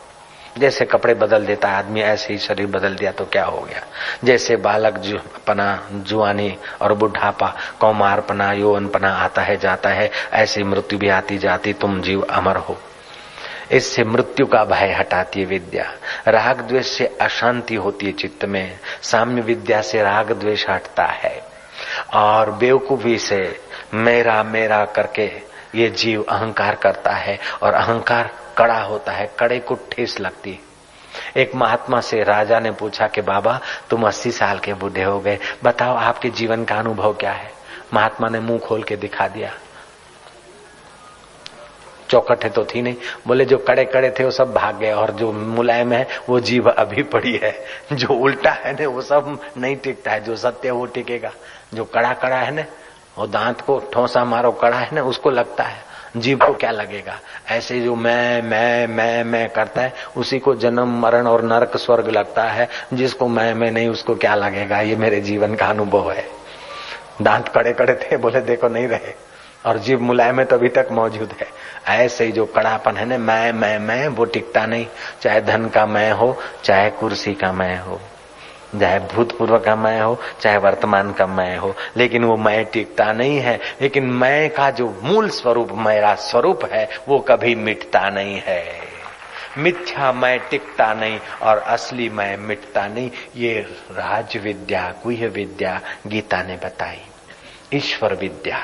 जैसे कपड़े बदल देता है आदमी, ऐसे ही शरीर बदल दिया तो क्या हो गया। जैसे बालक पना, जुआनी और बुढ़ापा, कौमारपना, यौवनपना आता है जाता है, ऐसे मृत्यु भी आती जाती, तुम जीव अमर हो। इससे मृत्यु का भय हटाती है विद्या। राग द्वेष से अशांति होती है चित्त में, साम्य विद्या से राग द्वेष हटता है। और बेवकूफी से मेरा मेरा करके ये जीव अहंकार करता है, और अहंकार कड़ा होता है, कड़े को ठेस लगती है। एक महात्मा से राजा ने पूछा कि बाबा तुम 80 साल के बूढ़े हो गए, बताओ आपके जीवन का अनुभव क्या है। महात्मा ने मुंह खोल के दिखा दिया, चौकटे तो थी नहीं। बोले जो कड़े कड़े थे वो सब भाग गए, और जो मुलायम है वो जीव अभी पड़ी है। जो उल्टा है ना वो सब नहीं टिकता है, जो सत्य वो टिकेगा। जो कड़ा कड़ा है ना, वो दांत को ठोसा मारो कड़ा है ना, उसको लगता है, जीव को क्या लगेगा। ऐसे जो मैं करता है उसी को जन्म मरण और नरक स्वर्ग लगता है, जिसको मैं नहीं उसको क्या लगेगा। ये मेरे जीवन का अनुभव है। दांत कड़े कड़े थे, बोले देखो नहीं रहे, और जीव मुलायम है तो अभी तक मौजूद है। ऐसे ही जो कड़ापन है ना, मैं वो टिकता नहीं। चाहे धन का मैं हो, चाहे कुर्सी का मैं हो, चाहे भूतपूर्व का मैं हो, चाहे वर्तमान का मैं हो, लेकिन वो मैं टिकता नहीं है। लेकिन मैं का जो मूल स्वरूप मेरा स्वरूप है वो कभी मिटता नहीं है। मिथ्या मैं टिकता नहीं और असली मैं मिटता नहीं। ये राज विद्या, गुह्य विद्या गीता ने बताई। ईश्वर विद्या,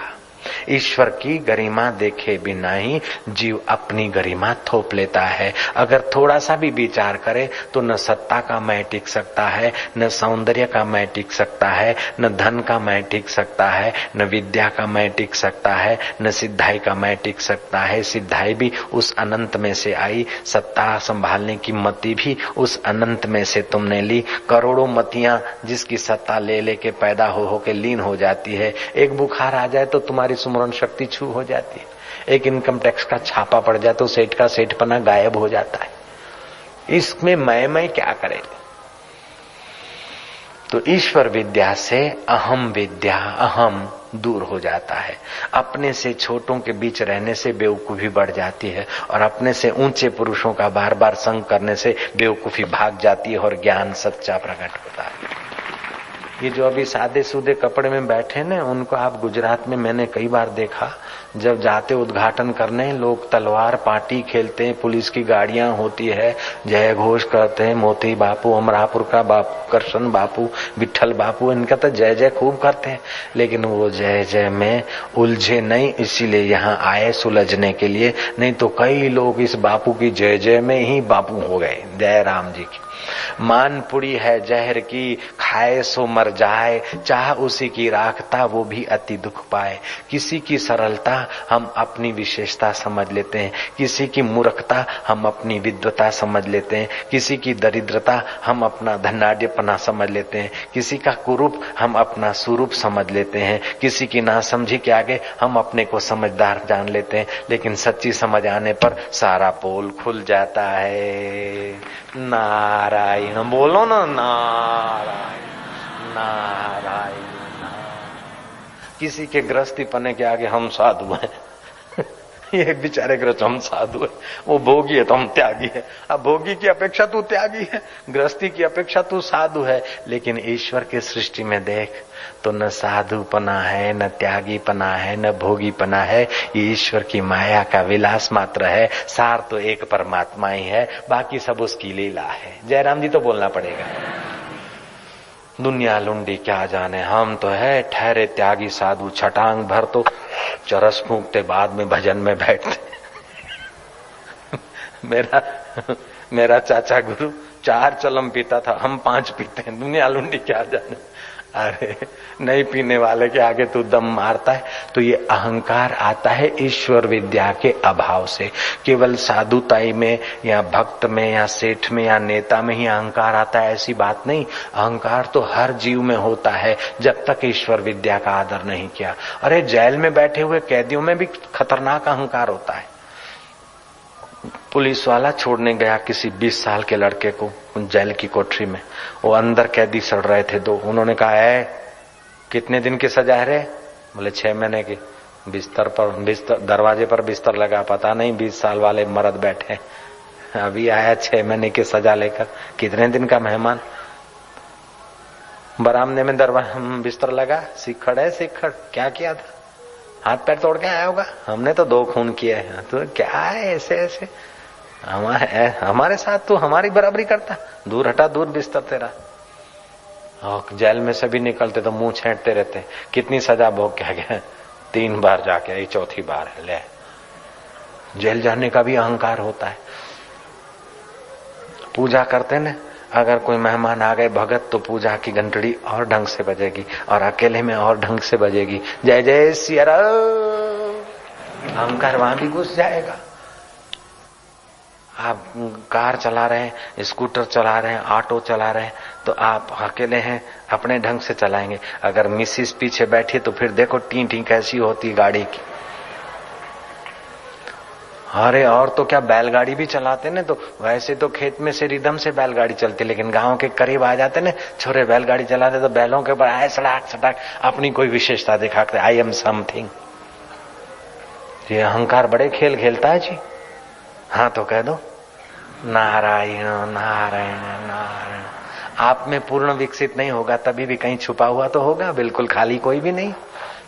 ईश्वर की गरिमा देखे बिना ही जीव अपनी गरिमा थोप लेता है। अगर थोड़ा सा भी विचार करे तो न सत्ता का मैं टिक सकता है, न सौंदर्य का मैं टिक सकता है, न धन का मैं टिक सकता है, न विद्या का मैं टिक सकता है, न सिद्धाई का मैं टिक सकता है। सिद्धाई भी उस अनंत में से आई, सत्ता संभालने की मति भी उस अनंत में से तुमने ली। करोड़ों मतियां जिसकी सत्ता ले लेके पैदा हो के लीन हो जाती है। एक बुखार आ जाए तो तुम्हारी स्मरण शक्ति छू हो जाती है। एक इनकम टैक्स का छापा पड़ जाए तो सेठ का सेठपना गायब हो जाता है। इसमें मैं क्या करे। तो ईश्वर विद्या से अहम विद्या, अहम दूर हो जाता है। अपने से छोटों के बीच रहने से बेवकूफी बढ़ जाती है, और अपने से ऊंचे पुरुषों का बार बार संग करने से बेवकूफी भाग जाती है और ज्ञान सच्चा प्रकट होता है। ये जो अभी सादे सूदे कपड़े में बैठे ना, उनको आप गुजरात में मैंने कई बार देखा, जब जाते उद्घाटन करने लोग तलवार पार्टी खेलते हैं, पुलिस की गाड़ियां होती है, जय घोष करते हैं, मोती बापू, अमरापुर का बापू, कृष्ण बापू, विठल बापू, इनका तो जय जय खूब करते हैं, लेकिन वो जय जय में उलझे नहीं, इसीलिए यहाँ आए सुलझने के लिए। नहीं तो कई लोग इस बापू की जय जय में ही बापू हो गए। जय राम जी की। मानपुरी है जहर की, खाए सो मर जाए, चाह उसी की राखता वो भी अति दुख पाए। किसी की सरलता हम अपनी विशेषता समझ लेते हैं, किसी की मूर्खता हम अपनी विद्वता समझ लेते हैं, किसी की दरिद्रता हम अपना धनाढ्यपना समझ लेते हैं, किसी का कुरूप हम अपना स्वरूप समझ लेते हैं, किसी की नासमझी के आगे हम अपने को समझदार जान लेते हैं। लेकिन सच्ची समझ आने पर सारा पोल खुल जाता है। नारायण बोलो ना, नारायण नारायण। किसी के गृहस्थी पने के आगे हम साधु हैं। ये बेचारे गृहस्थ हम साधु है, वो भोगी है तो हम त्यागी है। अब भोगी की अपेक्षा तू त्यागी है, गृहस्थी की अपेक्षा तू साधु है। लेकिन ईश्वर की सृष्टि में देख तो न साधुपना है, न त्यागीपना है, न भोगीपना है। ये ईश्वर की माया का विलास मात्र है। सार तो एक परमात्मा ही है, बाकी सब उसकी लीला है। जयराम जी तो बोलना पड़ेगा। दुनिया लुंडी क्या जाने, हम तो है ठहरे त्यागी साधु, छटांग भर तो चरस फूंकते बाद में भजन में बैठते। मेरा चाचा गुरु 4 चलम पीता था, हम 5 पीते हैं। दुनिया लुंडी क्या जाने। अरे नहीं पीने वाले के आगे तू दम मारता है। तो ये अहंकार आता है ईश्वर विद्या के अभाव से। केवल साधुताई में या भक्त में या सेठ में या नेता में ही अहंकार आता है, ऐसी बात नहीं। अहंकार तो हर जीव में होता है जब तक ईश्वर विद्या का आदर नहीं किया। अरे जेल में बैठे हुए कैदियों में भी खतरनाक अहंकार होता है। पुलिस वाला छोड़ने गया किसी 20 साल के लड़के को जेल की कोठरी में, वो अंदर कैदी सड़ रहे थे 2। उन्होंने कहा है कितने दिन की सजा है रे? बोले 6 महीने की। बिस्तर दरवाजे पर बिस्तर लगा, पता नहीं 20 साल वाले मर्द बैठे, अभी आया 6 महीने की सजा लेकर। कितने दिन का मेहमान? बरामदे में बिस्तर लगा, सिक्खड़ है सिक्खड़। क्या किया था? हाथ पैर तोड़ के आया होगा। हमने तो 2 खून किए हैं। तो क्या है ऐसे ऐसे हमारे साथ तू हमारी बराबरी करता? दूर हटा, दूर बिस्तर तेरा। और जेल में से भी निकलते तो मुंह छेंटते रहते, कितनी सजा भोग के गए? 3 बार जाके, ये 4थी बार है। ले, जेल जाने का भी अहंकार होता है। पूजा करते न, अगर कोई मेहमान आ गए भगत तो पूजा की घंटड़ी और ढंग से बजेगी और अकेले में और ढंग से बजेगी। जय जय सिया राम। अहंकार वहां भी घुस जाएगा। आप कार चला रहे हैं, स्कूटर चला रहे हैं, ऑटो चला रहे हैं, तो आप अकेले हैं, अपने ढंग से चलाएंगे। अगर मिसिस पीछे बैठी तो फिर देखो टी टी कैसी होती गाड़ी की। अरे और तो क्या, बैलगाड़ी भी चलाते न, तो वैसे तो खेत में से रिदम से बैलगाड़ी चलती, लेकिन गांव के करीब आ जाते न छोरे बैलगाड़ी चलाते तो बैलों के ऊपर आए सड़ाक सड़ाक अपनी कोई विशेषता दिखाते, आई एम समथिंग। ये अहंकार बड़े खेल खेलता है जी। हाँ तो कह दो नारायण नारायण नारायण। आप में पूर्ण विकसित नहीं होगा तभी भी कहीं छुपा हुआ तो होगा, बिल्कुल खाली कोई भी नहीं।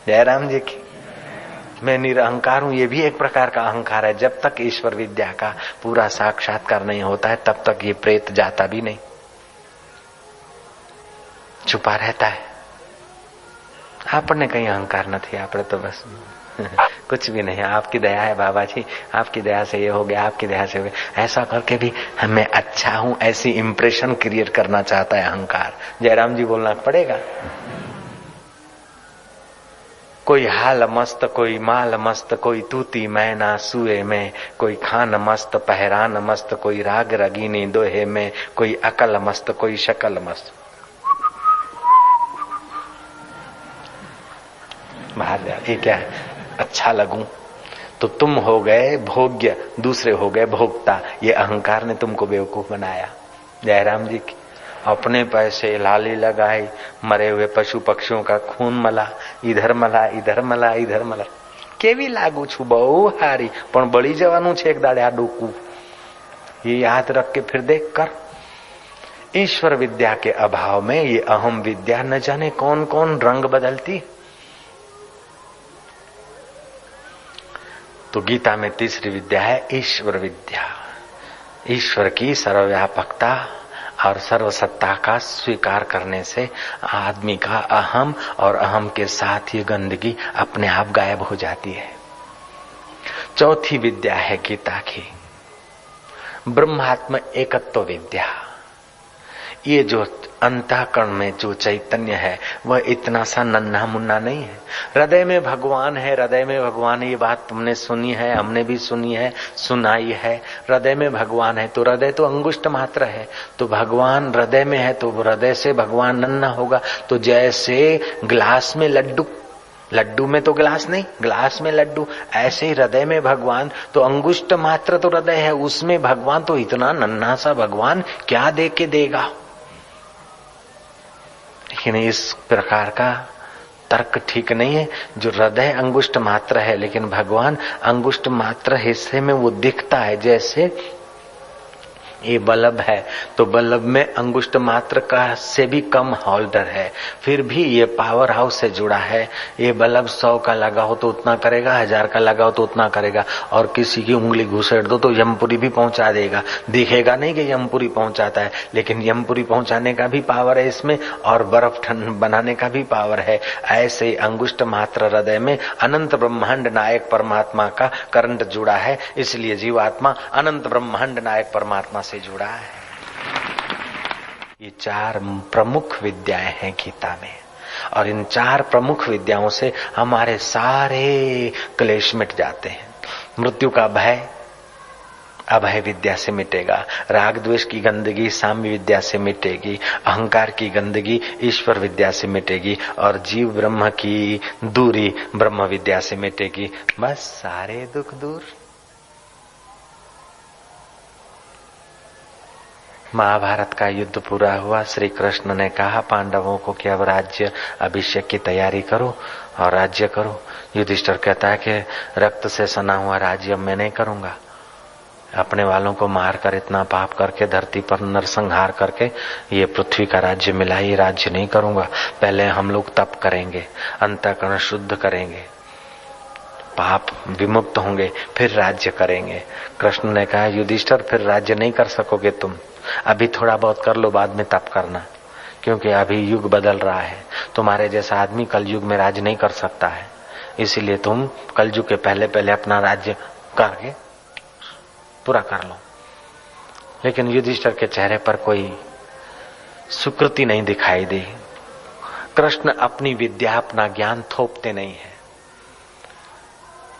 जयराम जी की। मैं निरअहकार हूं, ये भी एक प्रकार का अहंकार है। जब तक ईश्वर विद्या का पूरा साक्षात्कार नहीं होता है तब तक ये प्रेत जाता भी नहीं, छुपा रहता है। आपने कहीं अहंकार नहीं, आपने तो बस कुछ भी नहीं। आपकी दया है बाबा जी, आपकी दया से ये हो गया, आपकी दया से हो गया, ऐसा करके भी मैं अच्छा हूं ऐसी इंप्रेशन क्रिएट करना चाहता है अहंकार। जयराम जी बोलना पड़ेगा। कोई हाल मस्त, कोई माल मस्त, कोई तूती मैना सुए में, कोई खान मस्त, पहरान मस्त, कोई राग रगीनी दोहे में, कोई अकल मस्त, कोई शकल मस्त। बाहर जा, ये क्या है? अच्छा लगूं तो तुम हो गए भोग्य, दूसरे हो गए भोक्ता। ये अहंकार ने तुमको बेवकूफ बनाया। जयराम जी की। अपने पैसे लाली लगाई, मरे हुए पशु पक्षियों का खून मला, इधर मला इधर मला इधर मला। केवी लागू छू बहु हारी, पण बળી જવાનું છે એક દાડે આ ડોકું। ये याद रख के फिर देख कर। ईश्वर विद्या के अभाव में ये अहम विद्या न जाने कौन कौन रंग बदलती। तो गीता में तीसरी विद्या है ईश्वर विद्या। ईश्वर की सर्वव्यापकता और सर्वसत्ता का स्वीकार करने से आदमी का अहम और अहम के साथ ये गंदगी अपने आप गायब हो जाती है। चौथी विद्या है गीता की ब्रह्मात्म एकत्व विद्या। ये जो अंतःकरण में जो चैतन्य है वह इतना सा नन्हा मुन्ना नहीं है। हृदय में भगवान है, हृदय में भगवान, ये बात तुमने सुनी है, हमने भी सुनी है, सुनाई है। हृदय में भगवान है तो हृदय तो अंगुष्ठ मात्र है, तो भगवान हृदय में है तो हृदय से भगवान नन्हा होगा। तो जैसे ग्लास में लड्डू, लड्डू में तो ग्लास नहीं, ग्लास में लड्डू, ऐसे ही हृदय में भगवान तो अंगुष्ठ मात्र तो हृदय है, उसमें भगवान तो इतना नन्हा सा भगवान क्या दे के देगा। लेकिन इस प्रकार का तर्क ठीक नहीं है। जो हृदय अंगुष्ठ मात्र है लेकिन भगवान अंगुष्ठ मात्र हिस्से में वो दिखता है। जैसे ये बल्ब है तो बल्ब में अंगुष्ठ मात्र का से भी कम होल्डर है, फिर भी ये पावर हाउस से जुड़ा है। ये बल्ब 100 का लगा हो तो उतना करेगा, 1000 का लगा हो तो उतना करेगा, और किसी की उंगली घुसेड़ दो तो यमपुरी भी पहुंचा देगा। दिखेगा नहीं कि यमपुरी पहुंचाता है, लेकिन यमपुरी पहुंचाने का भी पावर है इसमें, और बर्फ ठंड बनाने का भी पावर है। ऐसे अंगुष्ठ मात्र हृदय में अनंत ब्रह्मांड नायक परमात्मा का करंट जुड़ा है, इसलिए जीवात्मा अनंत ब्रह्मांड नायक परमात्मा से जुड़ा है। ये 4 प्रमुख विद्याएं हैं गीता में, और इन 4 प्रमुख विद्याओं से हमारे सारे क्लेश मिट जाते हैं। मृत्यु का भय अभय विद्या से मिटेगा, राग द्वेष की गंदगी साम्य विद्या से मिटेगी, अहंकार की गंदगी ईश्वर विद्या से मिटेगी, और जीव ब्रह्म की दूरी ब्रह्म विद्या से मिटेगी। बस सारे दुख दूर। महाभारत का युद्ध पूरा हुआ। श्री कृष्ण ने कहा पांडवों को कि अब राज्य अभिषेक की तैयारी करो और राज्य करो। युधिष्ठिर कहता है कि रक्त से सना हुआ राज्य मैं नहीं करूंगा, अपने वालों को मार कर इतना पाप करके धरती पर नरसंहार करके ये पृथ्वी का राज्य मिला, ये राज्य नहीं करूंगा। पहले हम लोग तप करेंगे, अंतःकरण शुद्ध करेंगे, पाप विमुक्त होंगे, फिर राज्य करेंगे। कृष्ण ने कहा युधिष्ठिर फिर राज्य नहीं कर सकोगे तुम, अभी थोड़ा बहुत कर लो, बाद में तप करना, क्योंकि अभी युग बदल रहा है। तुम्हारे जैसा आदमी कल युग में राज्य नहीं कर सकता है, इसीलिए तुम कल युग के पहले पहले अपना राज्य करके पूरा कर लो। लेकिन युधिष्ठिर के चेहरे पर कोई सुकृति नहीं दिखाई दी। कृष्ण अपनी विद्या अपना ज्ञान थोपते नहीं है।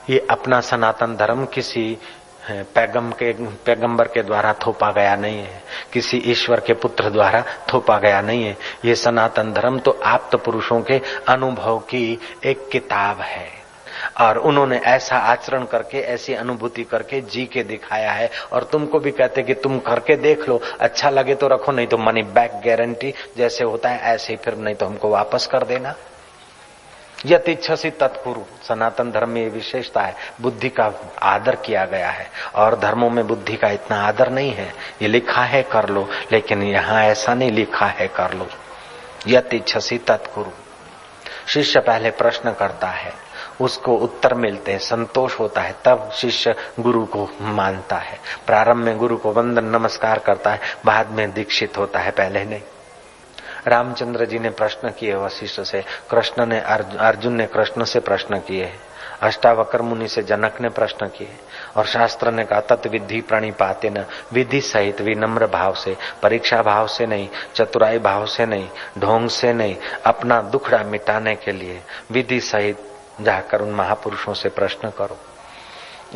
ये अपना सनातन धर्म किसी पैगंबर के द्वारा थोपा गया नहीं है, किसी ईश्वर के पुत्र द्वारा थोपा गया नहीं है। ये सनातन धर्म तो आप्त पुरुषों के अनुभव की एक किताब है, और उन्होंने ऐसा आचरण करके ऐसी अनुभूति करके जी के दिखाया है। और तुमको भी कहते कि तुम करके देख लो, अच्छा लगे तो रखो, नहीं तो मनी बैक गारंटी जैसे होता है ऐसे ही, फिर नहीं तो हमको वापस कर देना। यत इच्छसी तत्कुरु, सनातन धर्म में ये विशेषता है, बुद्धि का आदर किया गया है, और धर्मों में बुद्धि का इतना आदर नहीं है। ये लिखा है कर लो, लेकिन यहाँ ऐसा नहीं लिखा है कर लो। यत इच्छसी तत्कुरु। शिष्य पहले प्रश्न करता है, उसको उत्तर मिलते हैं, संतोष होता है, तब शिष्य गुरु को मानता है। प्रारंभ में गुरु को वंदन नमस्कार करता है, बाद में दीक्षित होता है, पहले नहीं। रामचंद्र जी ने प्रश्न किए वशिष्ठ से, कृष्ण ने अर्जुन ने कृष्ण से प्रश्न किए, अष्टावक्र मुनि से जनक ने प्रश्न किए, और शास्त्र ने कहा तत्विधि प्रणिपातेन, विधि सहित विनम्र भाव से, परीक्षा भाव से नहीं, चतुराई भाव से नहीं, ढोंग से नहीं, अपना दुखड़ा मिटाने के लिए विधि सहित जाकर उन महापुरुषों से प्रश्न करो।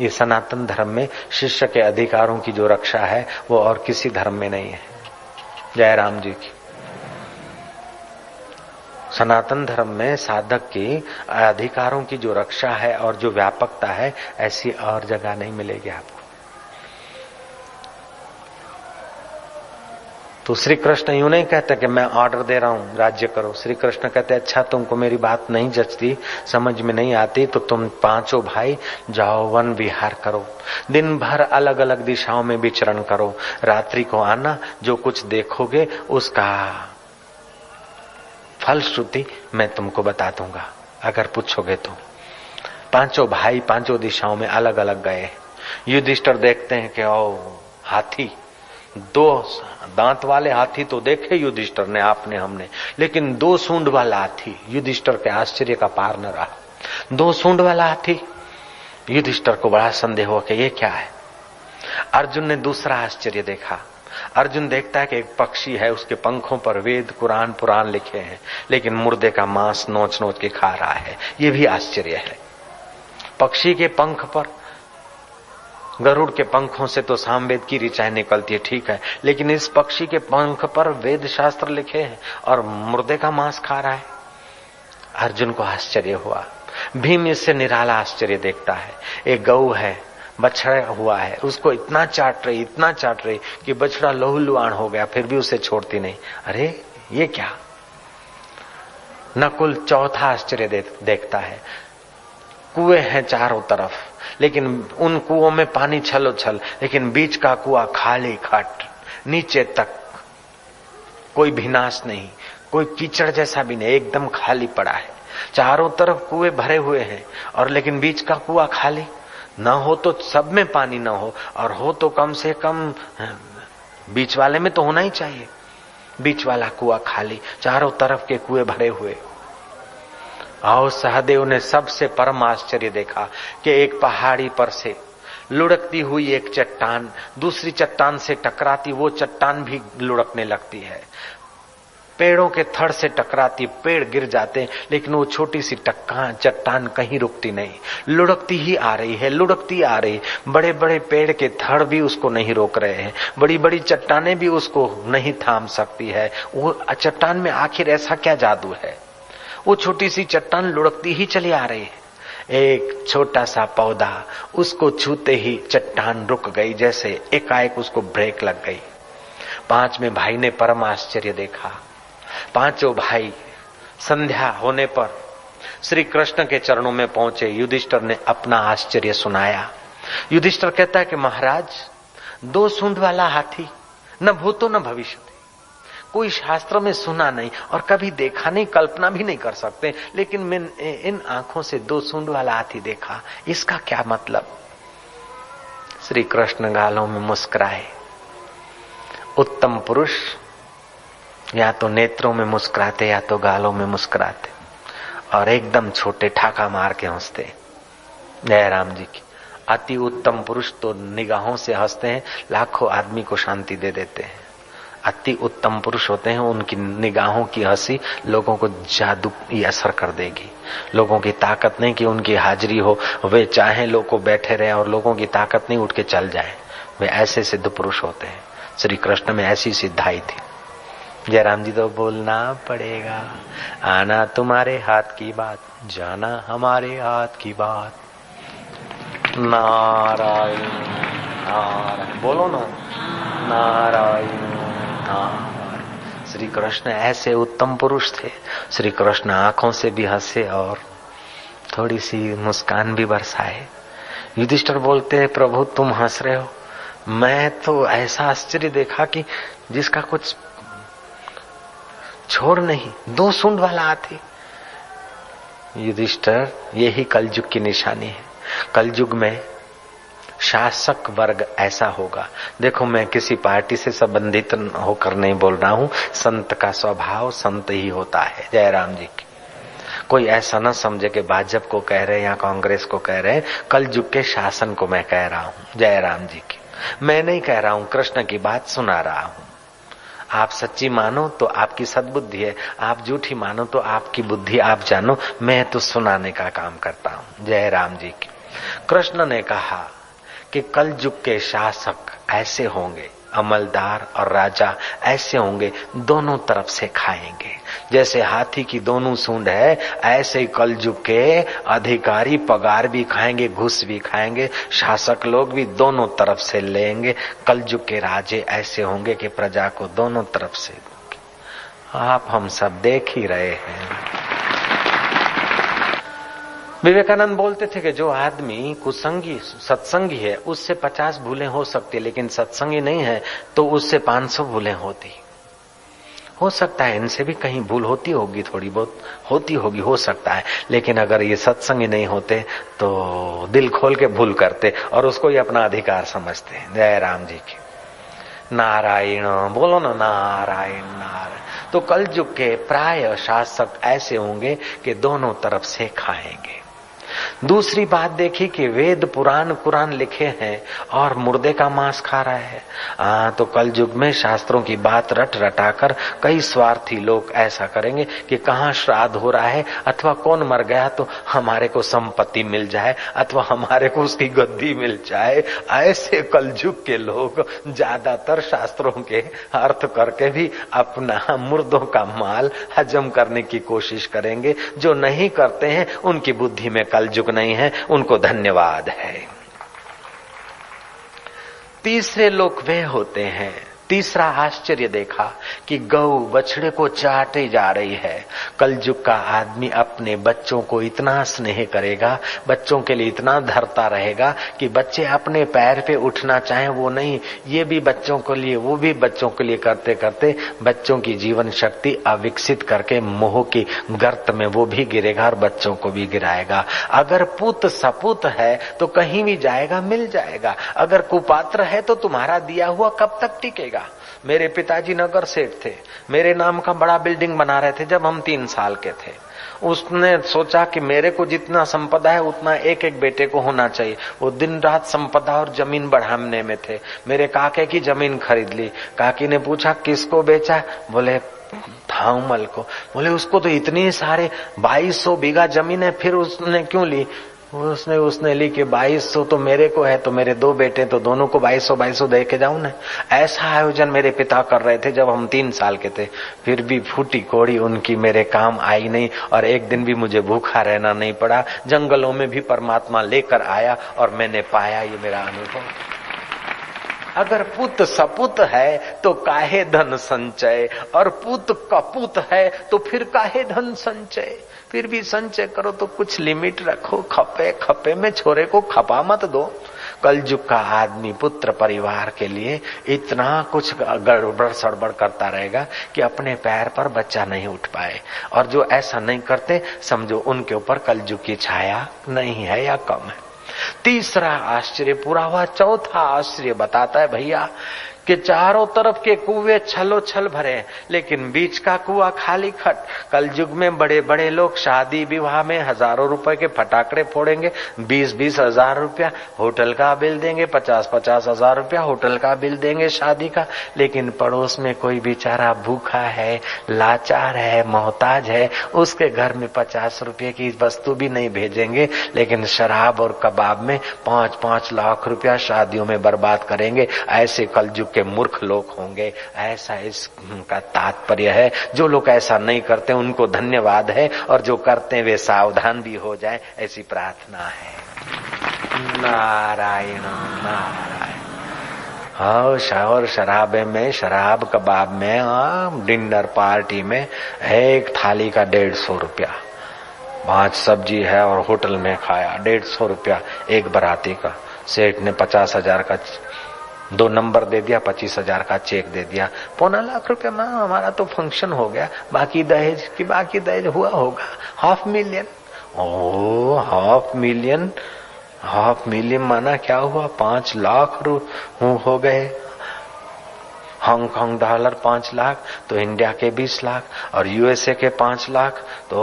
ये सनातन धर्म में शिष्य के अधिकारों की जो रक्षा है वो और किसी धर्म में नहीं है। जय राम जी की। सनातन धर्म में साधक की अधिकारों की जो रक्षा है और जो व्यापकता है, ऐसी और जगह नहीं मिलेगी आपको। तो श्री कृष्ण यूं नहीं कहते कि मैं ऑर्डर दे रहा हूं राज्य करो। श्री कृष्ण कहते अच्छा तुमको मेरी बात नहीं जचती, समझ में नहीं आती, तो तुम पांचों भाई जाओ वन विहार करो, दिन भर अलग अलग दिशाओं में विचरण करो, रात्रि को आना, जो कुछ देखोगे उसका फलश्रुति मैं तुमको बता दूंगा अगर पूछोगे तो। पांचों भाई पांचों दिशाओं में अलग अलग गए। युधिष्ठिर देखते हैं कि ओ हाथी, 2 दांत वाले हाथी तो देखे युधिष्ठिर ने, आपने, हमने, लेकिन 2 सूंड वाला हाथी युधिष्ठिर के आश्चर्य का पार न रहा। 2 सूंड वाला हाथी, युधिष्ठिर को बड़ा संदेह हुआ कि ये क्या है। अर्जुन ने दूसरा आश्चर्य देखा। अर्जुन देखता है कि एक पक्षी है, उसके पंखों पर वेद कुरान पुराण लिखे हैं, लेकिन मुर्दे का मांस नोच नोच के खा रहा है। ये भी आश्चर्य है। पक्षी के पंख पर, गरुड़ के पंखों से तो सामवेद की ऋचाएं निकलती है, ठीक है, लेकिन इस पक्षी के पंख पर वेद शास्त्र लिखे हैं और मुर्दे का मांस खा रहा है। अर्जुन को आश्चर्य हुआ। भीम इससे निराला आश्चर्य देखता है। एक गऊ है, बछड़ा हुआ है, उसको इतना चाट रही कि बछड़ा लहूलुहान हो गया, फिर भी उसे छोड़ती नहीं। अरे ये क्या। नकुल चौथा आश्चर्य देखता है। कुएं हैं चारों तरफ, लेकिन उन कुओं में पानी छलोछल, लेकिन बीच का कुआं खाली खट, नीचे तक कोई भीनाश नहीं, कोई कीचड़ जैसा भी नहीं, एकदम खाली पड़ा है। चारों तरफ कुएं भरे हुए हैं और लेकिन बीच का कुआं खाली। न हो तो सब में पानी न हो, और हो तो कम से कम बीच वाले में तो होना ही चाहिए। बीच वाला कुआं खाली, चारों तरफ के कुएं भरे हुए। और सहदेव ने सबसे परम आश्चर्य देखा कि एक पहाड़ी पर से लुढ़कती हुई एक चट्टान दूसरी चट्टान से टकराती, वो चट्टान भी लुढ़कने लगती है। पेड़ों के थड़ से टकराती, पेड़ गिर जाते, लेकिन वो छोटी सी चट्टान कहीं रुकती नहीं, लुढ़कती ही आ रही है, लुढ़कती आ रही। बड़े बड़े पेड़ के थड़ भी उसको नहीं रोक रहे हैं, बड़ी बड़ी चट्टानें भी उसको नहीं थाम सकती है। वो चट्टान में आखिर ऐसा क्या जादू है। वो छोटी सी चट्टान लुढ़कती ही चली आ रही है। एक छोटा सा पौधा, उसको छूते ही चट्टान रुक गई, जैसे एकाएक उसको ब्रेक लग गई। 5वें भाई ने परम आश्चर्य देखा। 5 भाई संध्या होने पर श्री कृष्ण के चरणों में पहुंचे। युधिष्ठिर ने अपना आश्चर्य सुनाया। युधिष्ठिर कहता है कि महाराज, 2 सूंड वाला हाथी, न भूतो न भविष्य, कोई शास्त्र में सुना नहीं और कभी देखा नहीं, कल्पना भी नहीं कर सकते, लेकिन मैंने इन आंखों से 2 सूंड वाला हाथी देखा, इसका क्या मतलब। श्री कृष्ण गालों में मुस्कुराए। उत्तम पुरुष या तो नेत्रों में मुस्कुराते या तो गालों में मुस्कुराते, और एकदम छोटे ठाका मार के हंसते। जय राम जी की। अति उत्तम पुरुष तो निगाहों से हंसते हैं, लाखों आदमी को शांति दे देते हैं। अति उत्तम पुरुष होते हैं, उनकी निगाहों की हंसी लोगों को जादू ही असर कर देगी। लोगों की ताकत नहीं कि उनकी हाजिरी हो, वे चाहे लोग को बैठे रहे और लोगों की ताकत नहीं उठ के चल जाए। वे ऐसे सिद्ध पुरुष होते हैं। श्री कृष्ण में ऐसी सिद्धाई थी। जयराम जी तो बोलना पड़ेगा, आना तुम्हारे हाथ की बात, जाना हमारे हाथ की बात। नारायण नारायण बोलो ना, नारायण नारायण। श्री कृष्ण ऐसे उत्तम पुरुष थे। श्री कृष्ण आंखों से भी हंसे और थोड़ी सी मुस्कान भी बरसाए। युधिष्ठिर बोलते हैं, प्रभु तुम हंस रहे हो, मैं तो ऐसा आश्चर्य देखा कि जिसका कुछ छोड़ नहीं। 2 सूंड वाला हाथी। युधिष्ठिर, यही कलयुग की निशानी है। कलयुग में शासक वर्ग ऐसा होगा। देखो, मैं किसी पार्टी से संबंधित होकर नहीं बोल रहा हूं, संत का स्वभाव संत ही होता है। जय राम जी की। कोई ऐसा न समझे कि भाजपा को कह रहे या कांग्रेस को कह रहे, कलयुग के शासन को मैं कह रहा हूं। जय राम जी की। मैं नहीं कह रहा हूं, कृष्ण की बात सुना रहा हूं। आप सच्ची मानो तो आपकी सद्बुद्धि है, आप झूठी मानो तो आपकी बुद्धि आप जानो। मैं तो सुनाने का काम करता हूं। जय राम जी की। कृष्ण ने कहा कि कलयुग के शासक ऐसे होंगे, अमलदार और राजा ऐसे होंगे, दोनों तरफ से खाएंगे। जैसे हाथी की दोनों सूंड है, ऐसे ही कलयुग के अधिकारी पगार भी खाएंगे, घूस भी खाएंगे, शासक लोग भी दोनों तरफ से लेंगे। कलयुग के राजे ऐसे होंगे कि प्रजा को दोनों तरफ से। आप हम सब देख ही रहे हैं। विवेकानंद बोलते थे कि जो आदमी कुसंगी सत्संगी है उससे 50 भूलें हो सकती, लेकिन सत्संगी नहीं है तो उससे 500 भूलें होती। हो सकता है इनसे भी कहीं भूल होती होगी, थोड़ी बहुत होती होगी, हो सकता है, लेकिन अगर ये सत्संगी नहीं होते तो दिल खोल के भूल करते और उसको ही अपना अधिकार समझते। जय राम जी की। नारायण बोलो ना, नारायण नारायण। तो कलयुग के प्राय शासक ऐसे होंगे कि दोनों तरफ से खाएंगे। दूसरी बात देखी कि वेद पुराण कुरान लिखे हैं और मुर्दे का मांस खा रहा है। तो कल युग में शास्त्रों की बात रट रटाकर कई स्वार्थी लोग ऐसा करेंगे कि कहाँ श्राद्ध हो रहा है अथवा कौन मर गया तो हमारे को संपत्ति मिल जाए अथवा हमारे को उसकी गद्दी मिल जाए। ऐसे कल युग के लोग ज्यादातर शास्त्रों के अर्थ करके भी अपना मुर्दों का माल हजम करने की कोशिश करेंगे। जो नहीं करते हैं उनकी बुद्धि में कल युग नहीं है, उनको धन्यवाद है। तीसरे लोग वे होते हैं, तीसरा आश्चर्य देखा कि गौ बछड़े को चाटे जा रही है। कलयुग का आदमी अपने बच्चों को इतना स्नेह करेगा, बच्चों के लिए इतना धरता रहेगा कि बच्चे अपने पैर पे उठना चाहें वो नहीं, ये भी बच्चों के लिए वो भी बच्चों के लिए करते करते बच्चों की जीवन शक्ति अविकसित करके मोह की गर्त में वो भी गिरेगा और बच्चों को भी गिराएगा। अगर पुत सपूत है तो कहीं भी जाएगा मिल जाएगा, अगर कुपात्र है तो तुम्हारा दिया हुआ कब तक टिकेगा। मेरे पिताजी नगर सेठ थे, मेरे नाम का बड़ा बिल्डिंग बना रहे थे जब हम 3 साल के थे। उसने सोचा कि मेरे को जितना संपदा है उतना एक एक बेटे को होना चाहिए। वो दिन रात संपदा और जमीन बढ़ाने में थे। मेरे काके की जमीन खरीद ली। काकी ने पूछा किसको बेचा? बोले थाउमल को। बोले उसको तो इतनी सारे 2200 बीघा जमीन है, फिर उसने क्यों ली? उसने ली कि 2200 तो मेरे को है, तो मेरे 2 बेटे तो दोनों को 2200 दे के जाऊं ना। ऐसा आयोजन मेरे पिता कर रहे थे जब हम 3 साल के थे। फिर भी फूटी कोड़ी उनकी मेरे काम आई नहीं और एक दिन भी मुझे भूखा रहना नहीं पड़ा। जंगलों में भी परमात्मा लेकर आया और मैंने पाया, ये मेरा अनुभव। अगर पुत सपुत है तो काहे धन संचय, और पुत कपूत है तो फिर काहे धन संचय। फिर भी संचय करो तो कुछ लिमिट रखो, खपे खपे में छोरे को खपा मत दो। कलयुग का आदमी पुत्र परिवार के लिए इतना कुछ गड़बड़ सड़बड़ करता रहेगा कि अपने पैर पर बच्चा नहीं उठ पाए। और जो ऐसा नहीं करते समझो उनके ऊपर कलयुग की छाया नहीं है या कम है। तीसरा आश्चर्य पूरा हुआ। चौथा आश्चर्य बताता है भैया कि चारों तरफ के कुएं छलो छल भरे हैं लेकिन बीच का कुआं खाली खट। कल युग में बड़े बड़े लोग शादी विवाह में हजारों रुपए के फटाकड़े फोड़ेंगे, 20-20 हजार रुपया होटल का बिल देंगे, 50-50 हजार रुपया होटल का बिल देंगे शादी का। लेकिन पड़ोस में कोई बेचारा भूखा है, लाचार है, मोहताज है, उसके घर में 50 रुपये की वस्तु भी नहीं भेजेंगे। लेकिन शराब और कबाब में 5-5 लाख रुपया शादियों में बर्बाद करेंगे। ऐसे कल युग के मूर्ख लोग होंगे, ऐसा इसका तात्पर्य है। जो लोग ऐसा नहीं करते उनको धन्यवाद है और जो करते हैं वे सावधान भी हो जाएं, ऐसी प्रार्थना है। नारायण नारायण। और शराबे में, शराब कबाब में, डिनर पार्टी में एक थाली का 150 रुपया, 5 सब्जी है और होटल में खाया 150 रुपया एक बराती का। सेठ ने 50,000 का 2 नंबर दे दिया, 25,000 का चेक दे दिया, 1.25 लाख रुपया में हमारा तो फंक्शन हो गया। बाकी दहेज हुआ होगा 500,000। ओ 500,000 माना क्या हुआ? 5 लाख हो गए। हांगकांग डॉलर 5 लाख तो इंडिया के 20 लाख और यूएसए के 5 लाख तो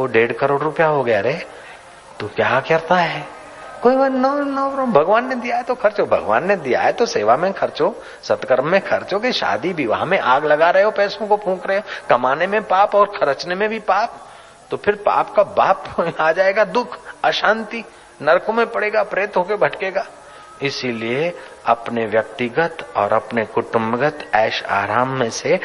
1.5 करोड़ रुपया हो गया। रे तू क्या करता है? कोई नो भगवान ने दिया है तो खर्चो, भगवान ने दिया है तो सेवा में खर्चो, सत्कर्म में खर्चो। कि शादी विवाह में आग लगा रहे हो, पैसों को फूंक रहे हो, कमाने में पाप और खर्चने में भी पाप, तो फिर पाप का बाप आ जाएगा, दुख, अशांति, नरकों में पड़ेगा, प्रेत होके भटकेगा। इसीलिए अपने व्यक्तिगत और अपने कुटुंबगत ऐश आराम में से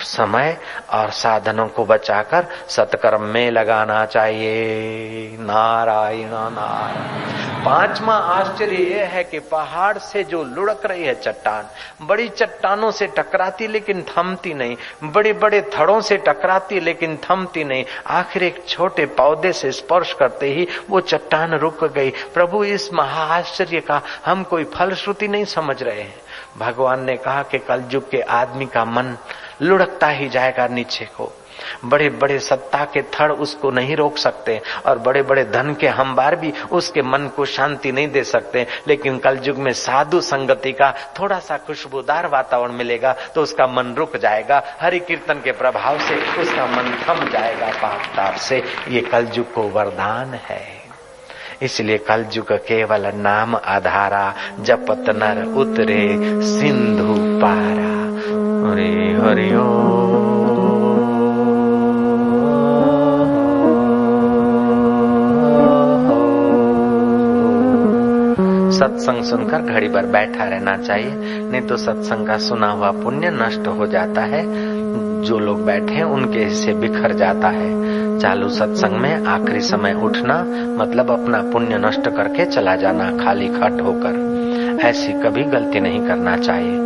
समय और साधनों को बचाकर सत्कर्म में लगाना चाहिए। नारायण नारायण। 5वां आश्चर्य यह है कि पहाड़ से जो लुढ़क रही है चट्टान, बड़ी चट्टानों से टकराती लेकिन थमती नहीं, बड़े बड़े थड़ों से टकराती लेकिन थमती नहीं, आखिर एक छोटे पौधे से स्पर्श करते ही वो चट्टान रुक गई। प्रभु इस महाआश्चर्य का हम कोई फलश्रुति नहीं समझ रहे हैं। भगवान ने कहा कि कलयुग के आदमी का मन लुढ़कता ही जाएगा नीचे को। बड़े बड़े सत्ता के थड़ उसको नहीं रोक सकते और बड़े बड़े धन के हंबार भी उसके मन को शांति नहीं दे सकते। लेकिन कलयुग में साधु संगति का थोड़ा सा खुशबूदार वातावरण मिलेगा तो उसका मन रुक जाएगा। हरि कीर्तन के प्रभाव से उसका मन थम जाएगा पाप ताप से। ये कलयुग को वरदान है। इसलिए कलयुग केवल नाम आधारा, जपत नर उतरे सिंधु पारा। हरे हरि सत्संग सुनकर घड़ी भर बैठा रहना चाहिए, नहीं तो सत्संग का सुना हुआ पुण्य नष्ट हो जाता है। जो लोग बैठे हैं उनके हिस्से बिखर जाता है। चालू सत्संग में आखिरी समय उठना मतलब अपना पुण्य नष्ट करके चला जाना खाली खट होकर। ऐसी कभी गलती नहीं करना चाहिए।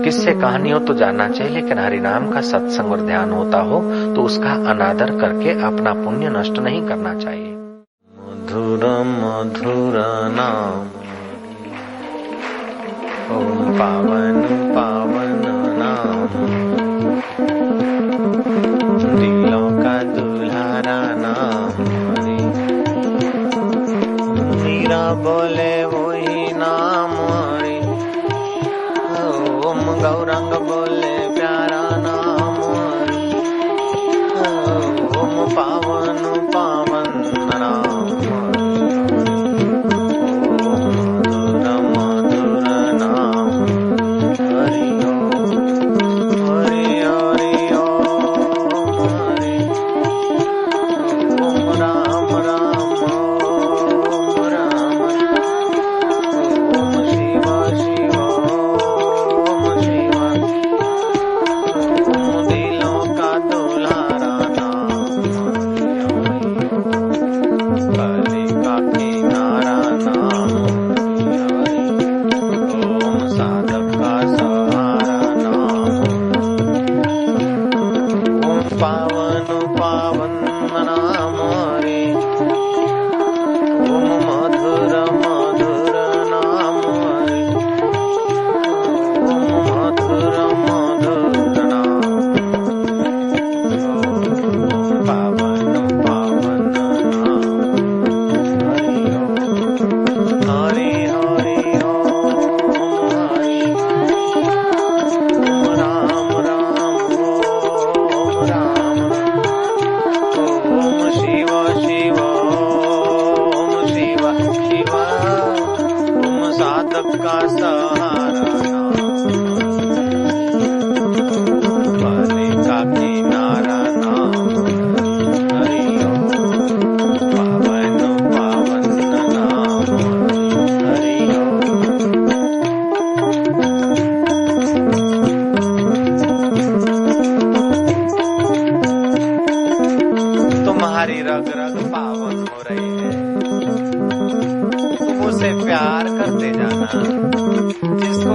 किससे कहानी हो तो जाना चाहिए, लेकिन हरिनाम का सत्संग और ध्यान होता हो तो उसका अनादर करके अपना पुण्य नष्ट नहीं करना चाहिए। मधुर मधुर नाम ओम पावन पावन नाम, दिलों का दुल्हारा नाम। मीरा बोले वही नाम हरि, ओम गौरंग बोले प्यारा नाम हरि, ओम पावन पावन नाम।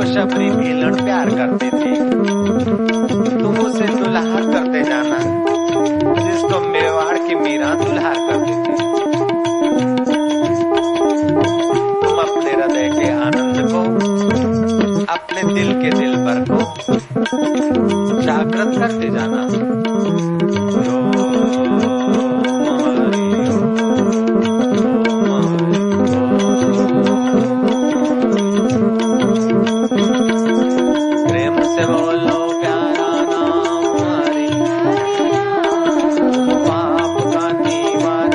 शबरी भीलन प्यार करते थे, तुम उसे दुल्हार करते जाना जिसको मेवाड़ की मीरा दुल्हार करते थे। तुम अपने हृदय के आनंद को, अपने दिल के दिलबर को जागृत करते जाना। पाप का निवारण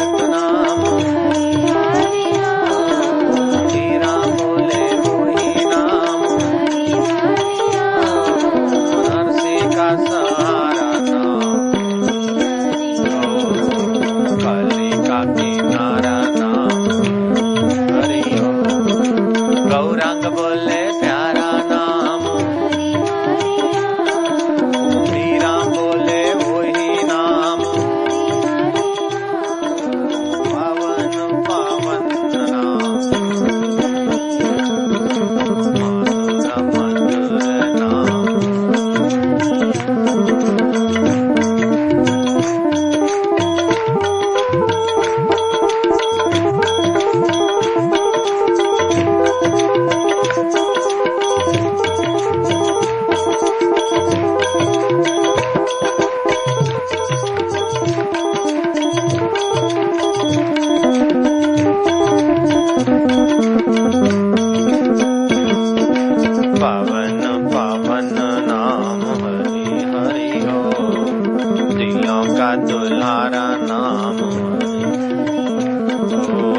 का दुल्हारा नाम हरि,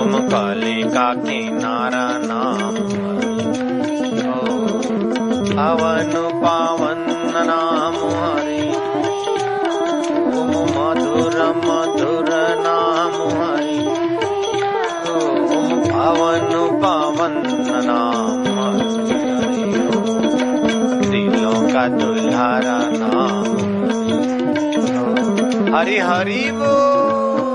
ओम कालिका किनारा नाम हरि, ओम पावन पावन नाम हरि, ओम मधुर मधुर नाम हरि, ओम पावन पावन नाम हरि, दिलों का दुल्हारा नाम हरि हरि बोल।